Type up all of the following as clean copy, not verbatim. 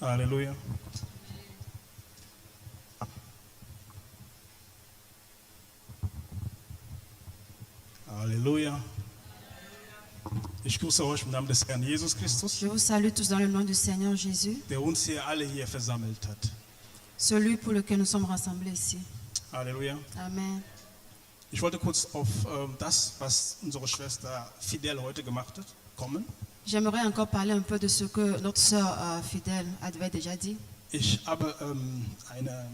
Halleluja. Halleluja. Ich grüße euch im Namen des Herrn Jesus Christus, Je vous salue tous dans le nom du Seigneur Jésus, der uns hier alle hier versammelt hat. celui pour lequel nous sommes rassemblés ici. Halleluja. Amen. Ich wollte kurz auf das, was unsere Schwester Fidel heute gemacht hat, kommen. J'aimerais encore parler un peu de ce que notre sœur fidèle avait déjà dit. Ich habe eine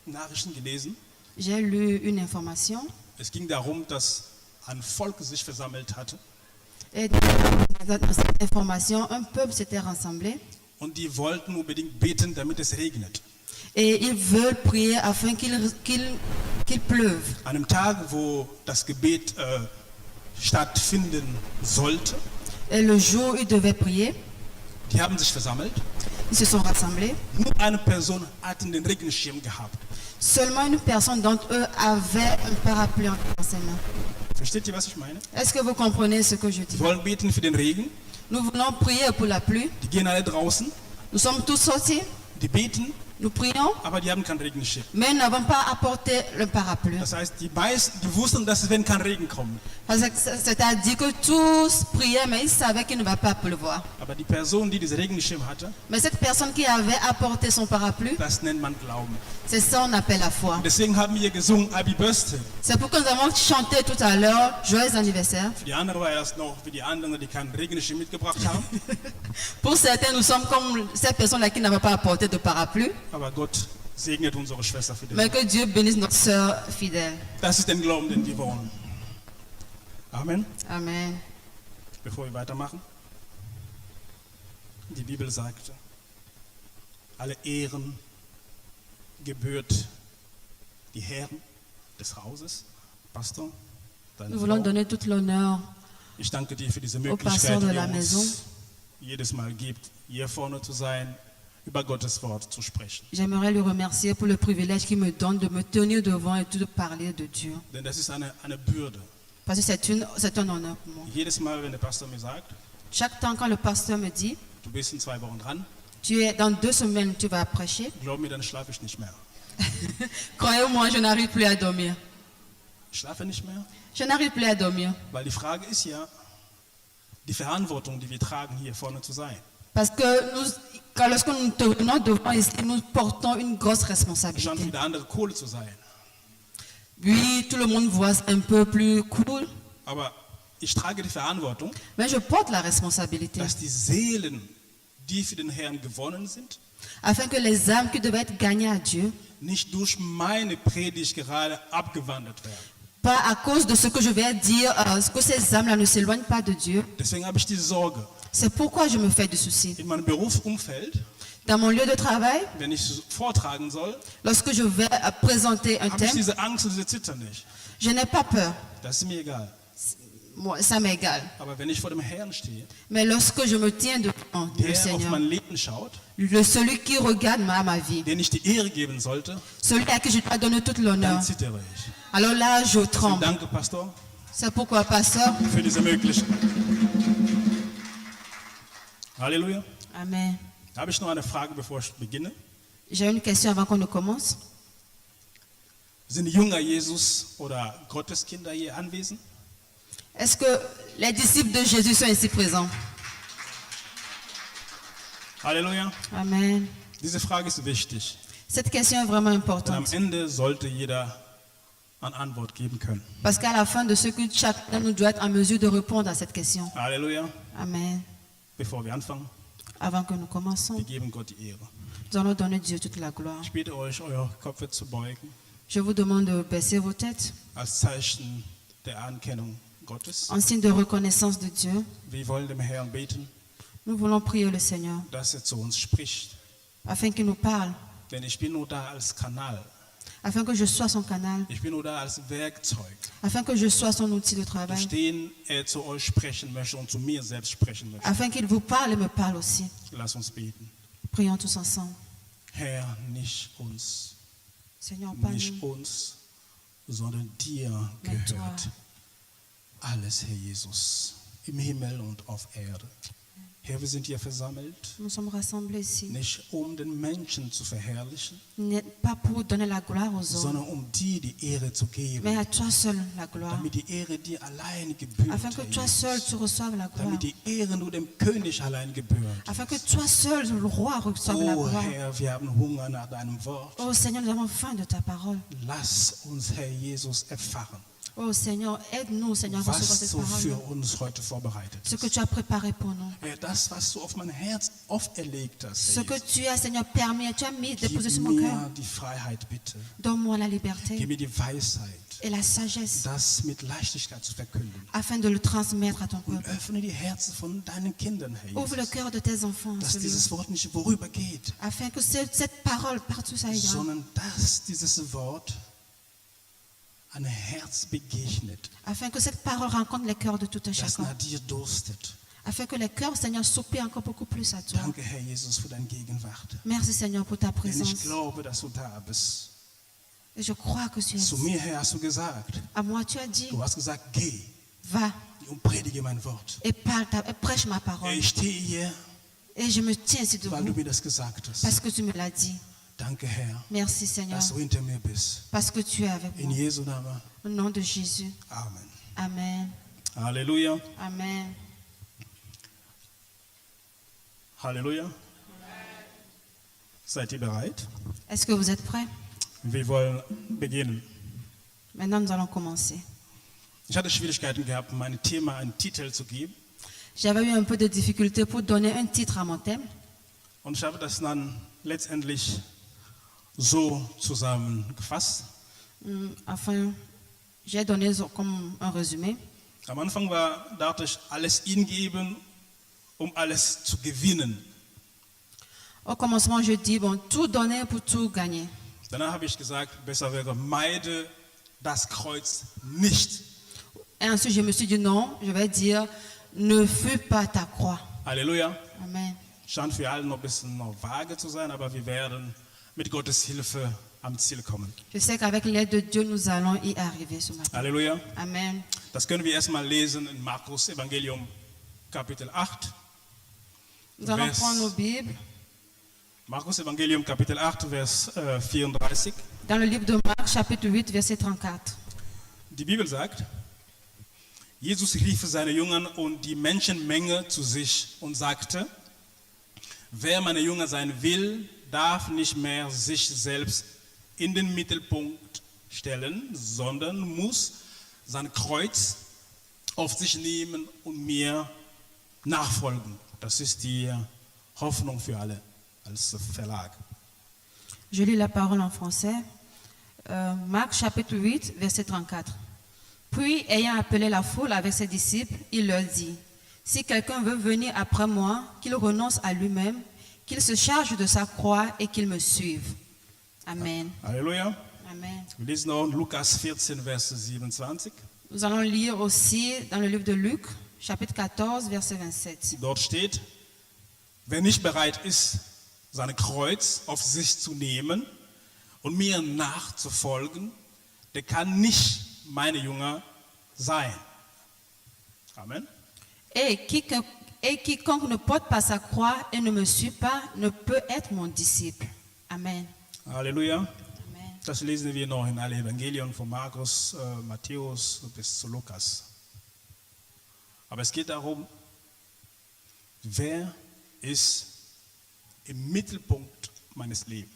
Nachrichten gelesen. J'ai lu une information Es ging darum, dass ein Volk sich versammelt hatte et dans cette information, un peuple s'était rassemblé und die wollten unbedingt beten, damit es regnet. et ils veulent prier afin qu'il pleuve. An einem Tag, wo das Gebet stattfinden sollte, Et le jour où ils devaient prier, die haben sich versammelt. ils se sont rassemblés. Nur eine Person hat den Regenschirm gehabt. Seulement une personne d'entre eux avait un parapluie dans ses mains. Versteht ihr, was ich meine? Est-ce que vous comprenez ce que je dis? Die wollen beten für den Regen. Nous voulons prier pour la pluie. Die gehen alle draußen, Nous sommes tous sortis, die beten, nous prions, aber die haben keinen Regenschirm. mais nous n'avons pas apporté le parapluie. Das heißt, die wussten, dass wenn kein Regen kommt. C'est-à-dire que tous priaient, mais ils savaient qu'il ne va pas pleuvoir. Aber die Person, die diesen Regenschirm hatte, Mais cette personne qui avait apporté son parapluie, das nennt man Glauben. c'est ça qu'on appelle la foi. Und deswegen haben wir gesungen, Happy Birthday. C'est pourquoi nous avons chanté tout à l'heure, joyeux anniversaire. Für die anderen war erst noch, für die anderen, die keinen Regenschirm mitgebracht haben. Pour certains, nous sommes comme ces personnes-là qui n'avaient pas apporté de parapluie, Aber Gott segnet unsere Schwester für mais den. que Dieu bénisse notre sœur fidèle. Das ist der Glauben, den wir wollen. Amen. Amen. Bevor wir weitermachen. Die Bibel sagt, alle Ehren gebührt die Herren des Hauses, Pastor, deine Nous voulons Frau. donner tout l'honneur Ich danke dir für diese Pastor Möglichkeit, de die la er maison. uns jedes Mal gibt, hier vorne zu sein, über Gottes Wort zu sprechen. J'aimerais lui remercier pour le privilège qu'il me donne de me tenir devant et de parler de Dieu. Denn das ist eine Bürde. Parce que c'est un honneur pour moi. Jedes Mal, wenn der Pastor mir sagt, Chaque temps quand le pasteur me dit, du bist in 2 Wochen dran, tu es dans 2 semaines, tu vas prêcher, glaub mir, dann schlafe ich nicht mehr. croyez-moi, je n'arrive plus à dormir. Ich schlafe nicht mehr, Je n'arrive plus à dormir. weil die Frage ist ja, die Verantwortung, die wir tragen, hier vorne zu sein. Parce que lorsque nous tenons devant ici, nous portons une grosse Schon responsabilité. wieder andere Kohle zu sein. Oui, tout le monde voit un peu plus cool, Aber ich trage die Verantwortung, mais je porte la responsabilité dass die Seelen, die für den Herrn gewonnen sind, afin que les âmes qui devaient être gagnées à Dieu, nicht durch meine Predigt gerade abgewandert werden. pas à cause de ce que je vais dire, que ces âmes-là ne s'éloignent pas de Dieu. Deswegen habe ich diese Sorge. C'est pourquoi je me fais du souci. In meinem Berufsumfeld, Dans mon lieu de travail, wenn ich vortragen soll, lorsque je vais présenter un habe ich thème, diese Angst und diese Zitter nicht. je n'ai pas peur. Das ist mir egal. Moi, ça m'est égal. Aber wenn ich vor dem Herrn stehe, Mais lorsque je me tiens devant le der auf Seigneur, mein Leben schaut, celui qui regarde ma vie, den ich die Ehre geben sollte, celui à qui je dois donner toute l'honneur, dann zittere ich. alors là, je Deswegen tremble. danke, Pastor, C'est pourquoi, pasteur, für diese Möglichkeit. Halleluja. Amen. Da habe ich noch eine Frage, bevor ich beginne. J'ai une question avant qu'on ne commence. Sind Jünger Jesus oder Gotteskinder hier anwesend? Est-ce que les disciples de Jésus sont ici présents? Halleluja. Amen. Diese Frage ist wichtig. Cette question est vraiment Denn am importante. Ende sollte jeder eine Antwort geben können. Parce qu'à la fin de ce que chacun nous doit être en mesure de répondre à cette question. Halleluja. Amen. Bevor wir anfangen, Avant que nous commençons, wir geben Gott die Ehre. nous allons donner Dieu toute la gloire. Ich bitte euch, eure Köpfe zu beugen, Je vous demande de baisser vos têtes als Zeichen der Anerkennung Gottes. en signe de reconnaissance de Dieu. Wir wollen dem Herrn beten, Nous voulons prier le Seigneur dass er zu uns spricht. afin qu'il nous parle, Denn ich bin nur da als Kanal. afin que je sois son canal, Ich bin nur da als Werkzeug, afin que je sois son outil de durch travail, den er zu euch sprechen möchte und zu mir selbst sprechen möchte. afin qu'il vous parle et me parle aussi. Lass uns beten. Prions tous ensemble. Herr, nicht uns, Seigneur, pas nicht nous, uns, sondern dir mais toi. gehört alles, Herr Jesus, im Himmel und auf Erde. Herr, wir sind hier versammelt, Nous sommes rassemblés ici, nicht um den Menschen zu verherrlichen, pas pour donner la gloire aux hommes, sondern um dir die Ehre zu geben, mais à toi seul la gloire, damit die Ehre dir allein gebührt, afin que Herr toi seul Jesus. tu reçoives la gloire, Damit die Ehre nur dem König allein gebührt. afin que toi seul, le roi, reçoive la Oh gloire. Herr, wir haben Hunger nach deinem Wort. Oh Seigneur, nous avons faim de ta parole. Lass uns, Herr Jesus, erfahren, Oh Seigneur, aide-nous, Seigneur, à recevoir was cette du für parole, uns heute vorbereitet ce que hast. tu as préparé pour nous. Herr, das, was du auf mein Herz auferlegt hast, Ce Herr que Jesus. tu as, Seigneur, permis, tu as mis, déposé Gib sur mon cœur. mir die Freiheit, bitte. Donne-moi la Gib liberté mir die Weisheit, et la sagesse das mit Leichtigkeit zu verkünden. afin de le transmettre à ton Und peuple. öffne die Herzen von deinen Kindern, Herr Ouvre le Jesus. cœur de tes enfants, en Dass ce lieu, dieses Wort nicht vorübergeht, afin que cette parole partout ça ira, sondern dass dieses Wort ein Herz begegnet, afin que cette parole rencontre les cœurs de tout un das chacun, nach dir durstet. afin que les cœurs, Seigneur, soupirent encore beaucoup plus à toi. Danke, Herr Jesus, für deine Gegenwart. Merci, Seigneur, pour ta Denn ich présence. glaube, dass du da bist. Et je crois que tu es Zu ici. mir, Herr, hast du gesagt, À moi, tu as dit, du hast gesagt, geh va und predige mein Wort. et parle, et prêche ma parole. Ich stehe hier, Et je me tiens ici weil du debout mir das gesagt hast. parce que tu me l'as dit. Danke, Herr, Merci, Seigneur, dass du hinter mir bist. parce que tu es avec In moi. Jesu Namen. Au nom de Jésus. Amen. Amen. Halleluja. Amen. Halleluja. Seid ihr bereit? Est-ce que vous êtes prêts? Wir wollen beginnen. Maintenant, nous allons commencer. Ich hatte Schwierigkeiten gehabt, meinem Thema einen Titel zu geben. J'avais eu un peu de difficulté pour donner un titre à mon thème. Und ich habe das dann letztendlich so zusammengefasst. Enfin, j'ai donné comme un résumé. Am Anfang dachte ich, alles ihm geben, um alles zu gewinnen. Au commencement, je dis, bon, tout donner pour tout gagner. Danach habe ich gesagt, besser wäre, meide das Kreuz nicht. Et ensuite, je me suis dit, non, je vais dire, ne fuis pas ta croix. Halleluja. Amen. Scheint für alle noch ein bisschen noch vage zu sein, aber wir werden mit Gottes Hilfe am Ziel kommen. Je sais qu'avec l'aide de Dieu, nous allons y arriver ce matin. Halleluja. Amen. Das können wir erstmal lesen in Markus Evangelium Kapitel 8. Nous allons Vers- prendre nos Bibles Markus Evangelium Kapitel 8, Vers 34. dans le livre de Marc, chapitre 8, verset 34. Die Bibel sagt, Jesus rief seine Jünger und die Menschenmenge zu sich und sagte, wer meine Jünger sein will, darf nicht mehr sich selbst in den Mittelpunkt stellen, sondern muss sein Kreuz auf sich nehmen und mir nachfolgen. Das ist die Hoffnung für alle als Verlag. Je lis la parole en français. Marc chapitre 8, verset 34. Puis, ayant appelé la foule avec ses disciples, il leur dit, si quelqu'un veut venir après moi, qu'il renonce à lui-même, qu'il se charge de sa croix et qu'il me suive. Amen. Halleluja. Amen. Wir lesen auch Lukas 14, Vers 27. Nous allons lire aussi dans le livre de Luc, chapitre 14, verset 27. Dort steht, wer nicht bereit ist, sein Kreuz auf sich zu nehmen und mir nachzufolgen, der kann nicht meine Jünger sein. Amen. Et quiconque ne porte pas sa croix et ne me suit pas ne peut être mon disciple. Amen. Halleluja. Amen. Das lesen wir noch in alle Evangelien von Markus, Matthäus bis zu Lukas. Aber es geht darum, wer ist im Mittelpunkt meines Lebens?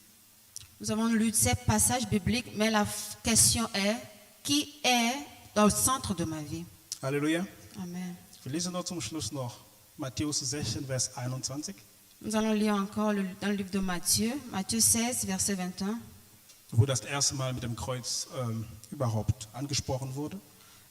Nous avons lu ces passages bibliques, mais la question est, qui est dans le centre de ma vie? Halleluja. Amen. Wir lesen noch zum Schluss noch Matthäus 16, Vers 21, Nous allons lire encore dans le livre de Matthieu, Matthieu 16, verset 21. wo das erste Mal mit dem Kreuz überhaupt angesprochen wurde.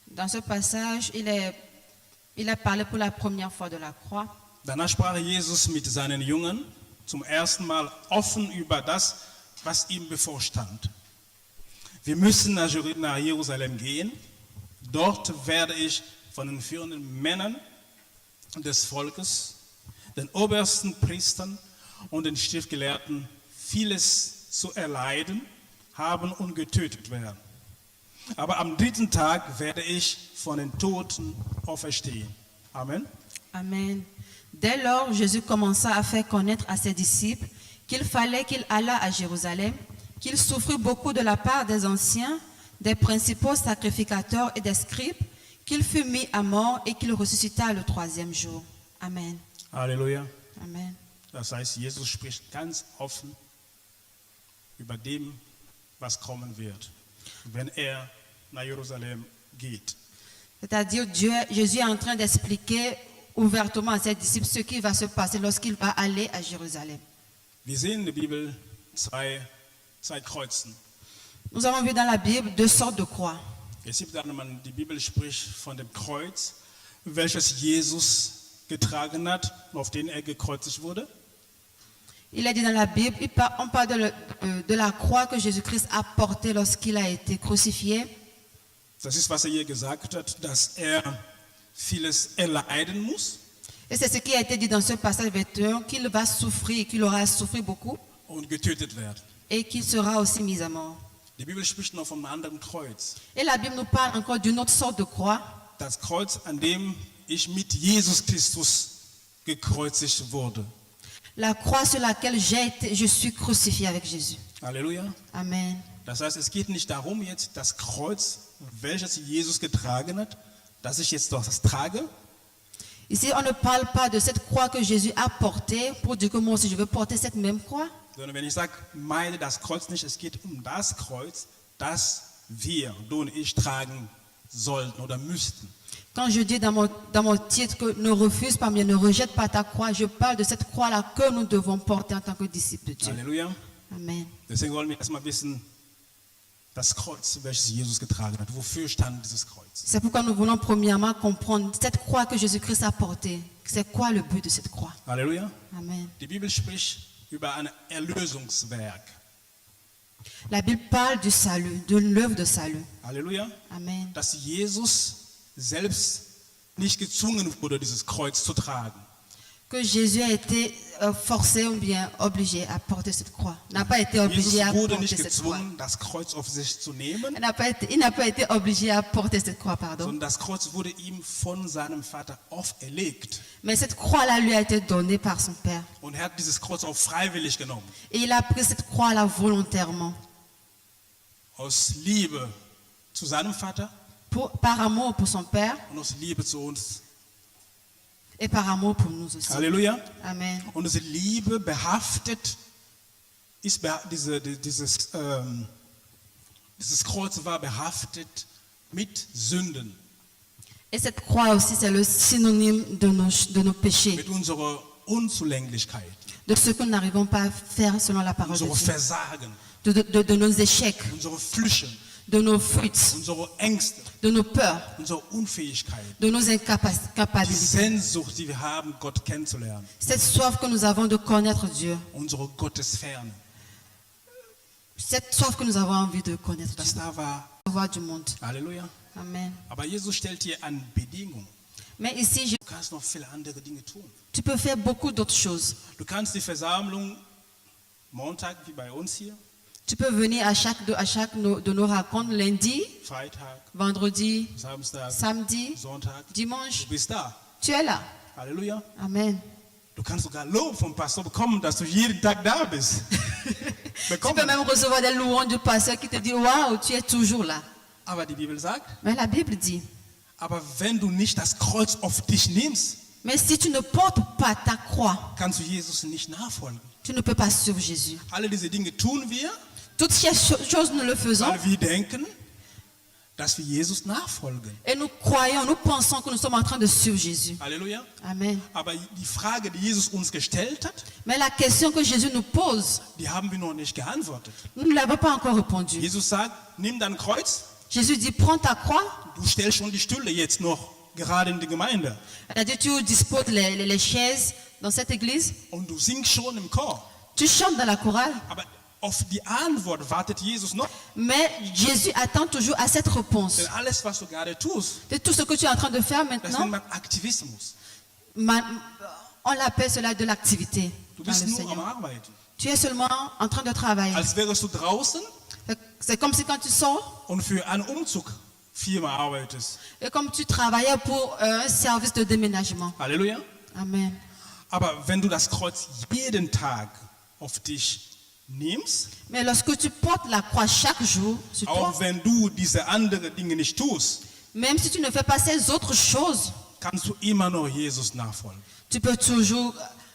Dans ce passage, il a parlé pour la première fois de la croix. Danach sprach Jesus mit seinen Jüngern zum ersten Mal offen über das, was ihm bevorstand. Wir müssen nach Jerusalem gehen. Dort werde ich von den führenden Männern des Volkes, den obersten Priestern und den Schriftgelehrten vieles zu erleiden haben und getötet werden. Aber am dritten Tag werde ich von den Toten auferstehen. Amen. Amen. Dès lors, Jésus commença à faire connaître à ses disciples qu'il fallait qu'il allât à Jérusalem, qu'il souffrit beaucoup de la part des anciens, des principaux sacrificateurs et des scribes, qu'il fut mis à mort et qu'il ressuscita le troisième jour. Amen. Halleluja. Amen. Das heißt, Jesus spricht ganz offen über dem, was kommen wird, wenn er nach Jerusalem geht. C'est-à-dire, Jésus est en train d'expliquer ouvertement à ses disciples ce qui va se passer lorsqu'il va aller à Jérusalem. Wir sehen in der Bibel zwei Kreuzen. Nous avons vu dans la Bible deux sortes de croix. Es gibt dann, die Bibel spricht von dem Kreuz, welches Jesus getragen hat und auf den er gekreuzigt wurde. Il est dit dans la Bible, on parle de la croix que Jésus-Christ a portée lorsqu'il a été crucifié. Das ist, was hier gesagt hat, dass er vieles erleiden muss Et c'est ce qui a été dit dans ce passage 21, qu'il va souffrir, qu'il aura souffert beaucoup und getötet werden. et qu'il sera aussi mis à mort. Die Bibel spricht noch von einem anderen Kreuz. Et la Bible nous parle encore d'une autre sorte de croix. Das Kreuz, an dem ich mit Jesus Christus gekreuzigt wurde. La croix sur laquelle je suis crucifié avec Jésus. Halleluja. Amen. Das heißt, es geht nicht darum, jetzt das Kreuz, welches Jesus getragen hat, dass ich jetzt doch das trage. Ici, on ne parle pas de cette croix que Jésus a portée pour dire que moi aussi je veux porter cette même croix. Sondern wenn ich sage, meine das Kreuz nicht, es geht um das Kreuz, das wir, du und ich, tragen sollten oder müssten. Quand je dis dans mon titre que ne refuse pas, mais ne rejette pas ta croix, je parle de cette croix-là que nous devons porter en tant que disciples de Dieu. Halleluja. Amen. Deswegen wollen wir erstmal wissen, das Kreuz, welches Jesus getragen hat. Wofür stand dieses Kreuz? C'est pourquoi nous voulons premièrement comprendre cette croix que Jésus-Christ a portée. C'est quoi le but de cette croix? Halleluja. Amen. Die Bibel spricht über ein Erlösungswerk. La Bible parle du salut, de l'œuvre de salut. Halleluja. Amen. Dass Jesus selbst nicht gezwungen wurde, dieses Kreuz zu tragen. Que Jésus a été forcé ou bien obligé à porter cette croix. N'a pas été obligé Jesus à wurde porter nicht cette croix. gezwungen, das Kreuz auf sich zu nehmen, Il n'a pas été obligé à porter cette croix, pardon. sondern das Kreuz wurde ihm von seinem Vater auferlegt. Mais cette croix-là lui a été donnée par son Père. Und er hat dieses Kreuz auch freiwillig genommen. Et il a pris cette croix-là volontairement. Aus Liebe zu seinem Vater Par amour pour son Père und aus Liebe zu uns. et par amour pour nous aussi. Halleluja. Amen. Und diese Liebe behaftet, dieses Kreuz war behaftet mit Sünden, Et cette croix aussi, c'est le synonyme de nos péchés, mit unserer Unzulänglichkeit, de ce que nous n'arrivons pas à faire selon la parole de unserer Dieu, Versagen, de nos échecs, unsere Flüche, de nos fuites, unsere Ängste, de nos peurs, unsere Unfähigkeit, de nos die incapacités. Sehnsucht, die wir haben, Gott kennenzulernen, Cette soif que nous avons de connaître Dieu, unsere Gottesferne, cette soif que nous avons envie de connaître das Dieu, da war. de voir du monde. Halleluja. Amen. Aber Jesus stellt hier eine Bedingung. Mais ici, Du kannst noch viele andere Dinge tun. tu peux faire beaucoup d'autres choses. Du kannst die Versammlung Montag wie bei uns hier, Tu peux venir à chaque de nos rencontres lundi, Freitag, vendredi, Samstag, samedi, Sonntag. dimanche. Du bist da. Tu es là. Halleluja. Amen. Du kannst sogar Lob vom Pastor bekommen, dass du jeden Tag da bist. Tu peux Bekommen. même recevoir des louanges du pasteur qui te dit waouh, tu es toujours là. Aber die Bibel sagt, Mais la Bible dit, aber wenn du nicht das Kreuz auf dich nimmst, mais si tu ne portes pas ta croix, kannst du Jesus nicht nachfolgen. tu ne peux pas suivre Jésus. Alle diese Dinge tun wir, Toutes ces choses, nous le faisons weil wir denken, dass wir Jesus nachfolgen. et nous croyons, nous pensons que nous sommes en train de suivre Jésus. Halleluja. Amen. Aber die Frage, die Jesus uns gestellt hat, Mais la question que Jésus nous pose, die haben wir noch nicht geantwortet. nous ne l'avons pas encore répondu. Jesus sagt, nimm dein Kreuz, Jésus dit, prends ta croix. du stellst schon die Stühle jetzt noch gerade in die Gemeinde Elle a dit, tu disposes les chaises dans cette église. und du singst schon im Chor. Tu chantes dans la chorale. Aber auf die Antwort wartet Jesus noch. Mais Jésus attend toujours à cette réponse. Denn alles, was du gerade tust, De tout ce que tu es en train de faire das maintenant, nennt man Aktivismus. on l'appelle cela de l'activité. Du dans bist le nur am Seigneur. Arbeiten. Tu es seulement en train de travailler. Als wärst du draußen C'est comme si quand tu sors und für eine Umzugfirma arbeitest. et comme tu travaillais pour un service de déménagement. Halleluja. Amen. Aber wenn du das Kreuz jeden Tag auf dich nimmst, Mais lorsque tu portes la croix chaque jour sur toi, auch wenn du diese anderen Dinge nicht tust, même si tu ne fais pas ces autres choses, kannst du immer noch Jesus nachfolgen. tu peux toujours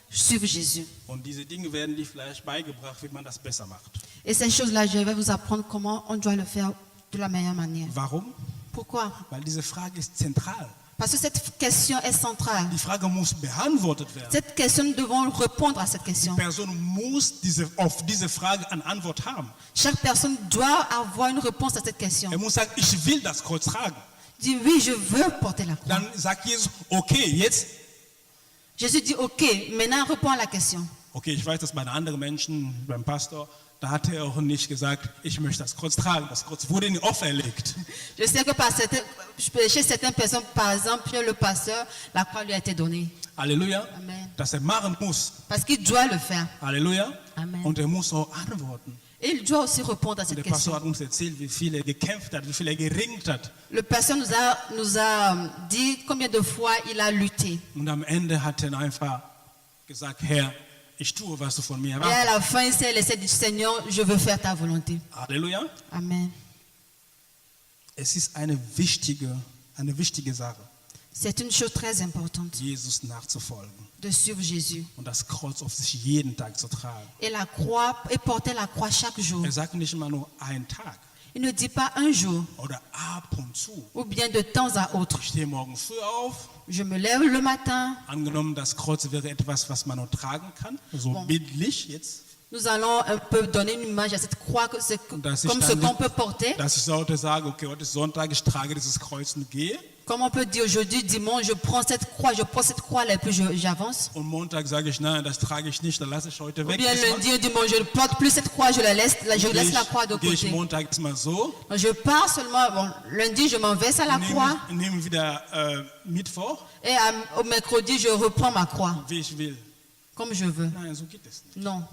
suivre Jésus. Und diese Dinge werden dir vielleicht beigebracht, wie man das besser macht. Et ces choses-là, je vais vous apprendre comment on doit le faire de la meilleure manière. Warum? Pourquoi? Weil diese Frage ist zentral. Parce que cette question est centrale. Die Frage muss beantwortet werden. Cette question, nous devons répondre à cette Die question. Person muss auf diese Frage eine Antwort haben. Chaque personne doit avoir une réponse à cette question. Er muss sagen, ich will das Kreuz tragen. Dit oui, je veux porter la croix. Dann sagt Jesus, okay, jetzt, Jésus dit ok, maintenant réponds à la question. okay, ich weiß, dass bei anderen Menschen, beim Pastor, da hat er auch nicht gesagt, ich möchte das Kreuz tragen. Das Kreuz wurde ihm auferlegt. Je sais que chez certaines personnes, par exemple, chez le pasteur, la croix lui a été donnée. Halleluja. Amen. Dass er machen muss. Parce qu'il doit le faire. Halleluja. Amen. Und er muss auch antworten. Et il doit aussi répondre à Und cette der Pastor question. hat uns erzählt, wie viel er gekämpft hat, wie viel er geringt hat. Le pasteur nous a dit combien de fois il a lutté. Und am Ende hat er einfach gesagt, Herr, ich tue, was du von mir Et à erwartest. la fin, il s'est laissé dire, Seigneur, je veux faire ta volonté. Halleluja. Amen. Es ist eine wichtige Sache, C'est une chose très importante Jesus nachzufolgen de suivre Jésus. und das Kreuz auf sich jeden Tag zu tragen. Et la croix, et porter la croix chaque jour. Er sagt nicht immer nur einen Tag Il ne dit pas un jour oder ab und zu. ou bien de temps à autre. Ich stehe morgen früh auf. Je me lève le matin. Angenommen, das Kreuz wäre etwas, was man nur tragen kann, so Bon. bildlich jetzt, Nous allons un peu donner une image à cette croix, que c'est dass ich, comme ce dann, qu'on peut porter. dass ich sollte sagen, okay, heute ist Sonntag, ich trage dieses Kreuz und gehe. Comme on peut dire aujourd'hui, dimanche, je prends cette croix, je prends cette croix là et puis j'avance. Und Montag sage ich, nein, das trage ich nicht, dann lasse ich heute Ou weg. bien lundi ou dimanche, je ne porte plus cette croix, je laisse la croix de Gehe ich côté. Montag mal so, Je pars seulement, bon, lundi, je m'en vais à la croix nehme wieder Mittwoch, et au mercredi, je reprends ma croix, wie ich will. comme je veux. Nein, so geht es nicht. Non.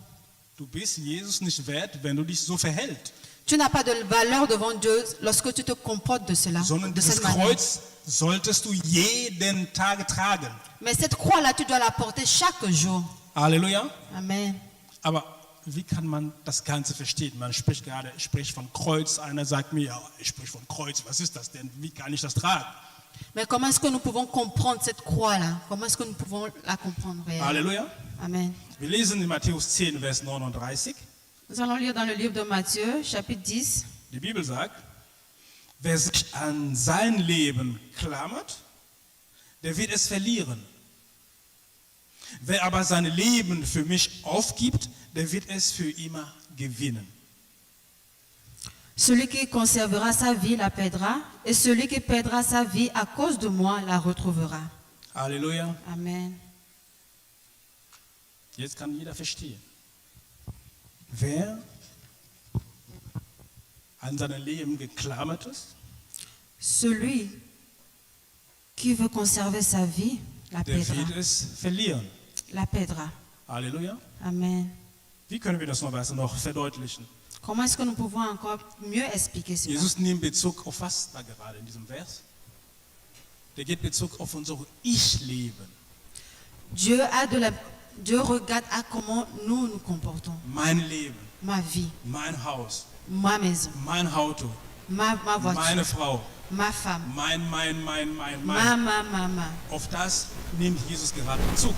Du bist Jesus nicht wert, wenn du dich so verhältst. Tu n'as pas de valeur devant Dieu lorsque tu te comportes de cela, Sondern de dieses cette manière. Kreuz solltest du jeden Tag tragen. Mais cette croix-là, tu dois la porter chaque jour. Halleluja. Amen. Aber wie kann man das Ganze verstehen? Man spricht gerade, ich spreche von Kreuz. Einer sagt mir, ja, ich spreche von Kreuz. Was ist das denn? Wie kann ich das tragen? Mais comment est-ce que nous pouvons comprendre cette croix-là? Comment est-ce que nous pouvons la comprendre réellement? Halleluja. Amen. Wir lesen in Matthäus 10, Vers 39. Nous allons lire dans le livre de Matthieu, chapitre 10. Die Bibel sagt, wer sich an sein Leben klammert, der wird es verlieren. Wer aber sein Leben für mich aufgibt, der wird es für immer gewinnen. Celui qui conservera sa vie la perdra, et celui qui perdra sa vie à cause de moi la retrouvera. Halleluja. Amen. Jetzt kann jeder verstehen. Wer an seinem Leben geklammert ist, Celui qui veut conserver sa vie la der perdra. wird es verlieren. La perdra. Halleluja. Amen. Wie können wir das noch verdeutlichen? Comment est-ce que nous pouvons encore mieux expliquer cela? Jesus nimmt Bezug auf was da gerade in diesem Vers? Der geht Bezug auf unser Ich-Leben. Dieu regarde à comment nous nous comportons. Mein Leben, Ma vie, mein Haus, ma maison, mein Auto, ma voiture, meine Frau, ma femme, mein. ma. Auf das nimmt Jesus gerade Bezug.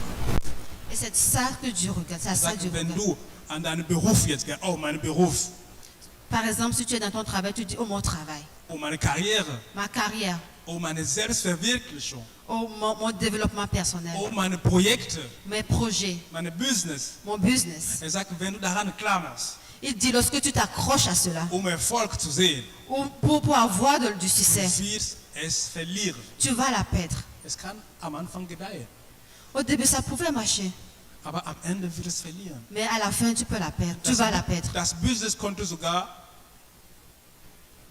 Et c'est ça que Dieu regarde. C'est à Er ça sagt, Dieu wenn regarde. du an deinen Beruf jetzt gehst, oh, mein Beruf, Par exemple, si tu es dans ton travail, tu dis, oh mon travail, oh, meine Karriere, ma carrière, oh, meine Selbstverwirklichung, oh mon développement personnel, oh, meine Projekte, mes projets, meine Business. mon business. Er sagt, wenn du daran klammerst, Il dit, lorsque tu t'accroches à cela, um Erfolg zu sehen, ou pour avoir du du succès, wirst es verlieren. tu vas la perdre. Es kann am Anfang gedeihen, Au début, ça pouvait marcher, aber am Ende wird es verlieren. mais à la fin, tu peux la perdre. Tu vas la perdre. Das Business konnte sogar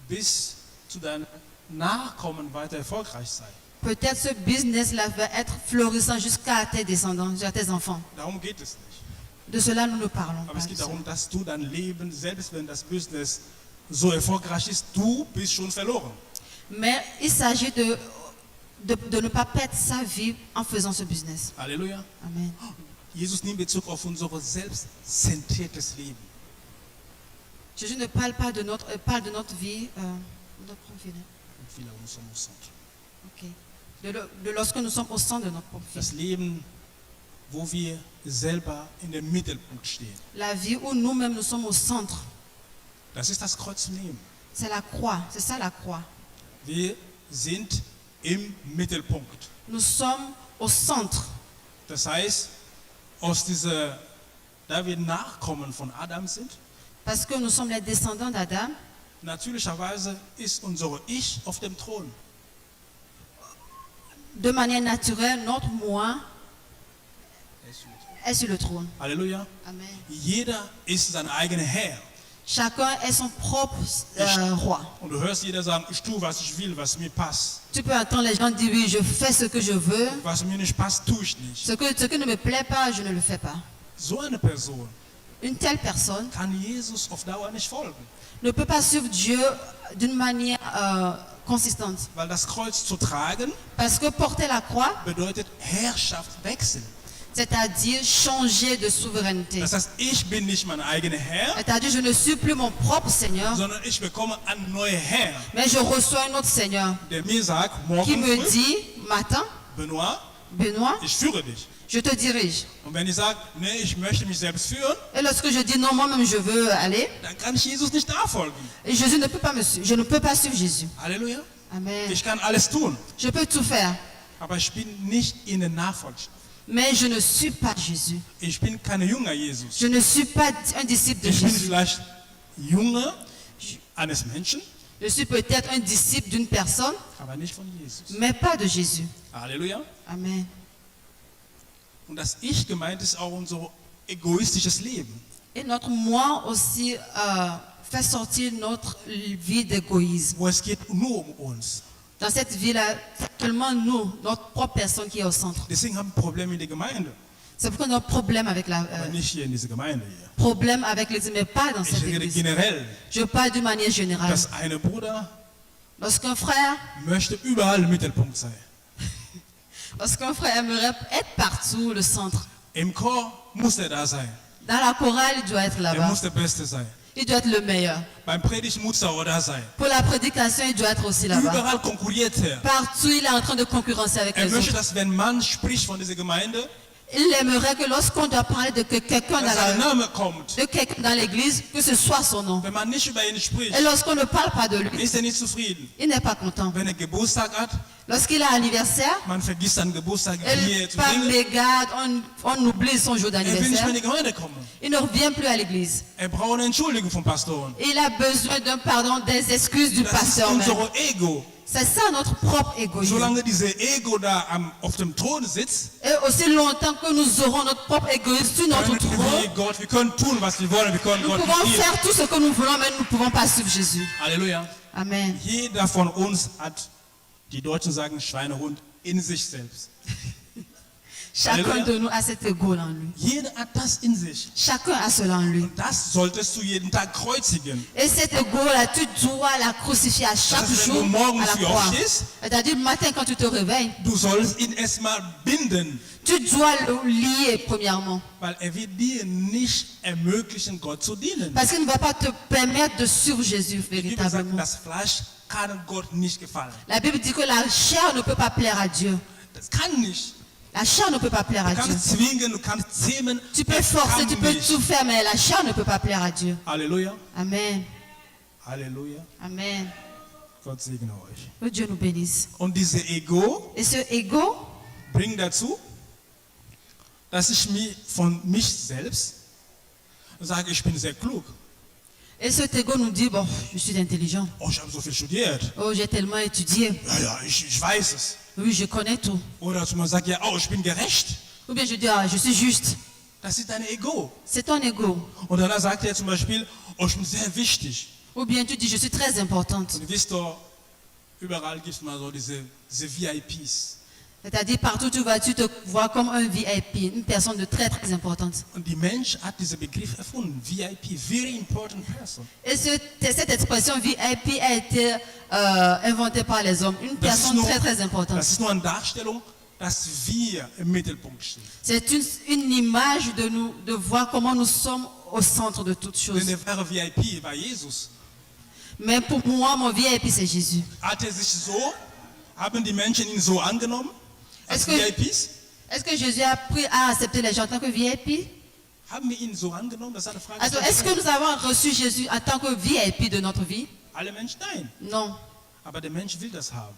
bis zu deinen Nachkommen weiter erfolgreich sein. Peut-être ce business-là va être florissant jusqu'à tes descendants, jusqu'à tes enfants. Darum geht es nicht. De cela, nous ne parlons Aber pas. es de geht cela. darum, dass du dein Leben, selbst wenn das Business so erfolgreich ist, du bist schon verloren. Mais il s'agit de ne pas perdre sa vie en faisant ce business. Halleluja. Amen. Jesus nimmt Bezug auf unser selbstzentriertes Leben. Jésus ne parle pas de parle de notre vie, notre propre vie, hein. Und viele uns sind im Centre. Ok. De lorsque nous sommes au centre de notre propre vie. Das Leben, wo wir selber in dem Mittelpunkt stehen. La vie où nous-mêmes nous sommes au centre. Das ist das Kreuz zum Leben. C'est la croix, c'est ça la croix. Wir sind im Mittelpunkt. Nous sommes au centre. Das heißt, da wir Nachkommen von Adam sind, Parce que nous sommes les descendants d'Adam, natürlicherweise ist unser Ich auf dem Thron. de manière naturelle, notre moi est sur le trône. Halleluja. Amen. Jeder ist sein eigener Herr. Chacun est son propre roi. Und du hörst jeder sagen, ich tue, was ich will, was mir passt. Tu peux entendre les gens dire oui, je fais ce que je veux. Was mir nicht passt, tue ich nicht. Ce qui ne me plaît pas, je ne le fais pas. So eine Person Une telle personne kann Jesus auf Dauer nicht folgen. ne peut pas suivre Dieu d'une manière consistante. Weil das Kreuz zu tragen Parce que porter la croix, bedeutet Herrschaft wechseln. c'est-à-dire changer de souveraineté. Das heißt, ich bin nicht mein eigener Herr, C'est-à-dire je ne suis plus mon propre Seigneur, sondern ich bekomme einen neuen Herr, mais je reçois un autre Seigneur der mir sagt, qui morgen me früh, dit, matin, Benoit, Benoît, ich führe dich. je te dirige. Und wenn ich sage, nee, ich möchte mich selbst führen, Et lorsque je dis non, moi-même je veux aller, dann kann ich Jesus nicht nachfolgen. et Jésus ne peut pas je ne peux pas suivre Jésus. Halleluja. Amen. Ich kann alles tun, Je peux tout faire, aber ich bin nicht in der Nachfolgschaft. mais je ne suis pas Jésus. Ich bin kein Jünger Jesus. Je ne suis pas un disciple de Ich bin Jésus. vielleicht Jünger eines Menschen, Je suis peut-être un disciple d'une personne, aber nicht von Jesus. mais pas de Jésus. Halleluja. Amen. Und das Ich gemeint ist auch unser egoistisches Leben. Et notre moi aussi fait sortir notre vie d'égoïsme. Wo es geht nur um uns. Dans cette vie-là, c'est seulement nous, notre propre personne qui est au centre. Deswegen haben wir Probleme in der Gemeinde, C'est pourquoi notre problème avec aber nicht hier in dieser Gemeinde hier. problème avec l'église, mais pas dans Ich cette rede église. generell, Je parle d'une manière générale. dass ein Bruder Lorsqu'un frère überall im Mittelpunkt sein. aimerait être partout, le centre. Im Chor muss da sein. Dans la chorale, il doit être là-bas. Muss der Beste sein. Il doit être le meilleur. Beim Predigen muss da sein. Pour la prédication, il doit être aussi là-bas. Überall konkurriert er. Partout, il est en train de concurrencer avec les Möchte, autres. dass wenn man spricht von dieser Gemeinde, Il aimerait que lorsqu'on doit parler de quelqu'un dass sein Name kommt. dans l'église, que ce soit son nom. Wenn man nicht über ihn spricht, Et lorsqu'on ne parle pas de lui, ist nicht zufrieden. il n'est pas content. Wenn Geburtstag hat, Lorsqu'il a anniversaire, man vergisst seinen Geburtstag hier et zu par bringen. mégarde, on oublie son jour Will nicht mehr d'anniversaire. in die Gemeinde kommen. Il ne revient plus à l'église. Braucht eine Entschuldigung vom Pastor. Il a besoin d'un pardon, des excuses du Das ist pasteur même. unser Ego. C'est ça notre propre égoïsme. Solange dieses Ego da auf dem Thron sitzt, Et aussi longtemps que nous aurons notre propre égoïsme sur notre können trône, wir Gott, wir können tun, was wir wollen, wir können nous Gott pouvons nicht dienen. faire tout ce que nous voulons, mais nous ne pouvons pas suivre Jésus. Halleluja. Amen. Jeder von uns hat, die Deutschen sagen, Schweinehund in sich selbst. Chacun Alléluia. de nous a cet égo en lui. Jeder hat das in sich. Chacun a cela en lui. Das solltest du jeden Tag kreuzigen. Et cet égo-là, tu dois la crucifier à chaque Das ist, wenn jour du morgens à la früh croix. aufstehst, C'est-à-dire le matin quand tu te réveilles, du sollst ihn erstmal binden, tu dois le lier premièrement. weil wird dir nicht ermöglichen, Gott zu dienen. Parce qu'il ne va pas te permettre de suivre Jésus Die Bibel sagt, véritablement. das Fleisch kann Gott nicht gefallen. La Bible dit que la chair ne peut pas plaire à Dieu. Das kann nicht. La chair ne peut pas plaire à Du Dieu. kannst zwingen, du kannst zähmen. Tu peux es forcer, kann tu peux nicht. tout faire, mais la chair ne peut pas plaire à Dieu. Halleluja. Amen. Halleluja. Amen. Gott segne euch. Que Dieu nous bénisse. Und diese Ego Et ce ego bringt dazu, dass ich von mich selbst sage, ich bin sehr klug. Et cet ego nous dit, bon, je suis intelligent. Oh, ich habe so viel studiert. Oh, j'ai tellement étudié. Ja, ich weiß es. Oui, je connais tout. Oder man sagt ja, oh, ich bin gerecht. Ou bien je dis, ah, je suis juste. Das ist dein Ego. C'est ton ego. Und dann sagt er zum Beispiel, oh, ich bin sehr wichtig. Ou bien tu dis, je suis très importante. Und du wisst doch, überall gibt es mal so diese VIPs. C'est-à-dire, partout où tu vas, tu te vois comme un VIP, une personne de très très importante. Und die Mensch hat diesen Begriff erfunden, VIP, very important person. Et cette expression VIP a été inventée par les hommes, une Das ist personne très très importante. das ist nur eine Darstellung dass wir im Mittelpunkt stehen. C'est une image de nous, de voir comment nous sommes au centre de toutes Denn choses. der wahre VIP war Jesus. Mais pour moi, mon VIP, c'est Jésus. Hat er sich so, haben die Menschen ihn so angenommen, als Est-ce que- VIPs? Est-ce que Jésus a pris à accepter les gens en tant que VIP? Haben wir ihn so angenommen? Das ist eine Frage. Alors, est-ce que nous avons reçu Jésus en tant que VIP de notre vie? Alle Menschen nein. Non. Aber der Mensch will das haben.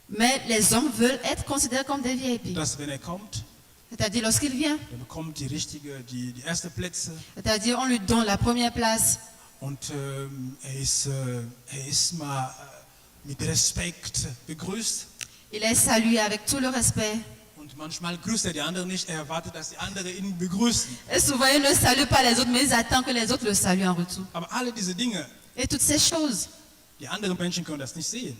Mais les hommes veulent être considérés comme des VIP. Dass, wenn er kommt, C'est-à-dire, lorsqu'il vient, er bekommt die erste Plätze c'est-à-dire, on lui donne la première place. und er ist mal mit Respekt begrüßt. Il est salué avec tout le respect. Und manchmal grüßt er die anderen nicht, er erwartet, dass die anderen ihn begrüßen. Et souvent, il ne salue pas les autres, mais il attend que les autres le saluent en retour. Aber alle diese Dinge, Et toutes ces choses, die anderen Menschen können das nicht sehen.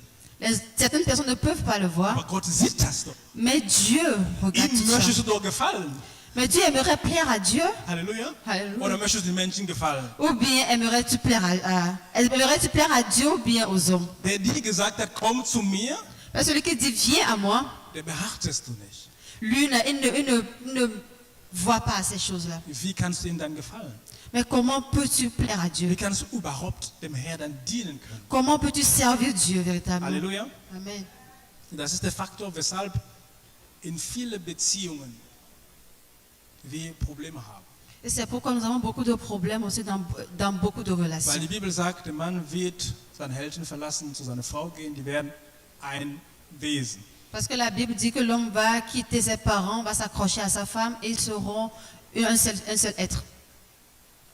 certaines personnes ne peuvent pas le Aber voir, Gott sieht das doch. mais Dieu regarde Ihm tout ça. möchtest du doch gefallen. Mais Dieu aimerait plaire à Dieu, Halleluja. Halleluja. Oder möchtest du den Menschen gefallen? ou bien aimerais-tu plaire aimerais-tu plaire à Dieu ou bien aux hommes? Der dir gesagt hat, komm zu mir, Parce que celui qui dit viens à moi, der beachtest du nicht. lui, il ne voit pas ces choses-là. Wie kannst du ihm dann gefallen? Mais comment peux-tu plaire à Dieu? Wie kannst du überhaupt dem Herrn dann dienen können? Comment peux-tu servir Dieu véritablement? Halleluja. Amen. Das ist der Faktor, weshalb in vielen Beziehungen wir Probleme haben. Et c'est pourquoi nous avons beaucoup de problèmes aussi dans beaucoup de Weil relations. die Bibel sagt, der Mann wird seinen Helden verlassen, zu seiner Frau gehen, die werden ein Wesen. Parce que la Bible dit que l'homme va quitter ses parents, va s'accrocher à sa femme et ils seront un seul être.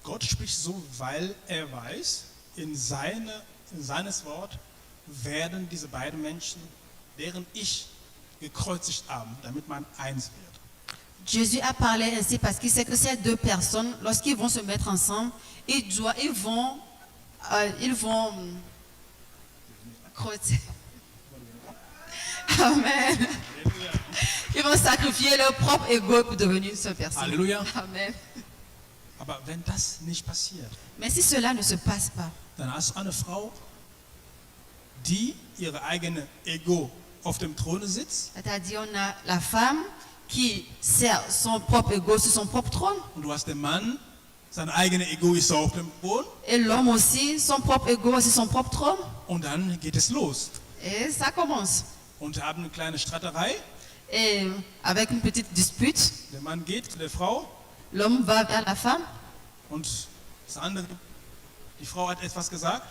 Gott spricht so, weil er weiß, in seines Wort werden diese beiden Menschen, deren Ich gekreuzigt haben, damit man eins wird. Jésus a parlé ainsi parce qu'il sait que ces deux personnes, lorsqu'ils vont se mettre ensemble, ils vont creuser. Amen. Ils vont sacrifier leur propre ego pour devenir une seule personne. Halleluja. Amen. Aber wenn das nicht passiert, Mais si cela ne se passe pas, dann hast du eine Frau, die ihre eigene Ego auf dem Throne sitzt c'est-à-dire on a la femme qui sert son propre ego sur son propre trône und du hast den Mann, sein eigenes Ego ist auf dem Thron et l'homme aussi, son propre ego sur son propre trône. und dann geht es los. Et ça commence. Und haben eine kleine Streiterei. Et avec une petite dispute, Der Mann geht zu der Frau l'homme va vers la femme und das andere, die Frau hat etwas gesagt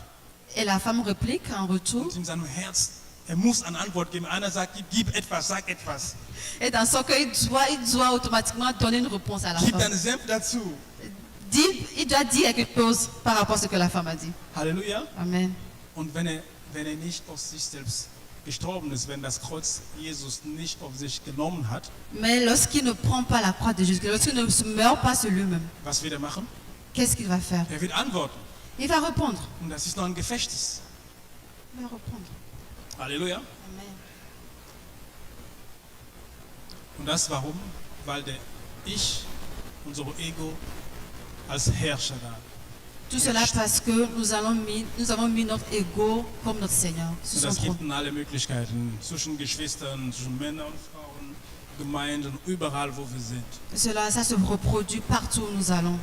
et la femme réplique en retour. und in seinem Herz, er muss eine Antwort geben. Einer sagt, gib etwas, sag etwas. Et dans son cœur, il doit automatiquement donner une réponse à la Gib femme. deinen Senf dazu. Il doit dire quelque chose par rapport à ce que la femme a dit. Halleluja. Amen. Und wenn er nicht aus sich selbst gestorben ist, wenn das Kreuz Jesus nicht auf sich genommen hat, Mais lorsqu'il ne prend pas la croix de Jésus, lorsqu'il ne se meurt pas sur lui-même, was wird er machen? qu'est-ce qu'il va faire? Er wird antworten. Il va répondre. Und das ist noch ein Gefecht. Il va répondre. Halleluja. Amen. Und das warum? Weil der Ich, unser Ego, als Herrscher da. Tout cela parce que nous avons mis notre ego comme notre Seigneur sur Und son das trône. gibt in alle Möglichkeiten, zwischen Geschwistern, zwischen Männern und Frauen, Gemeinden, überall wo wir sind. Ça se reproduit partout où nous allons.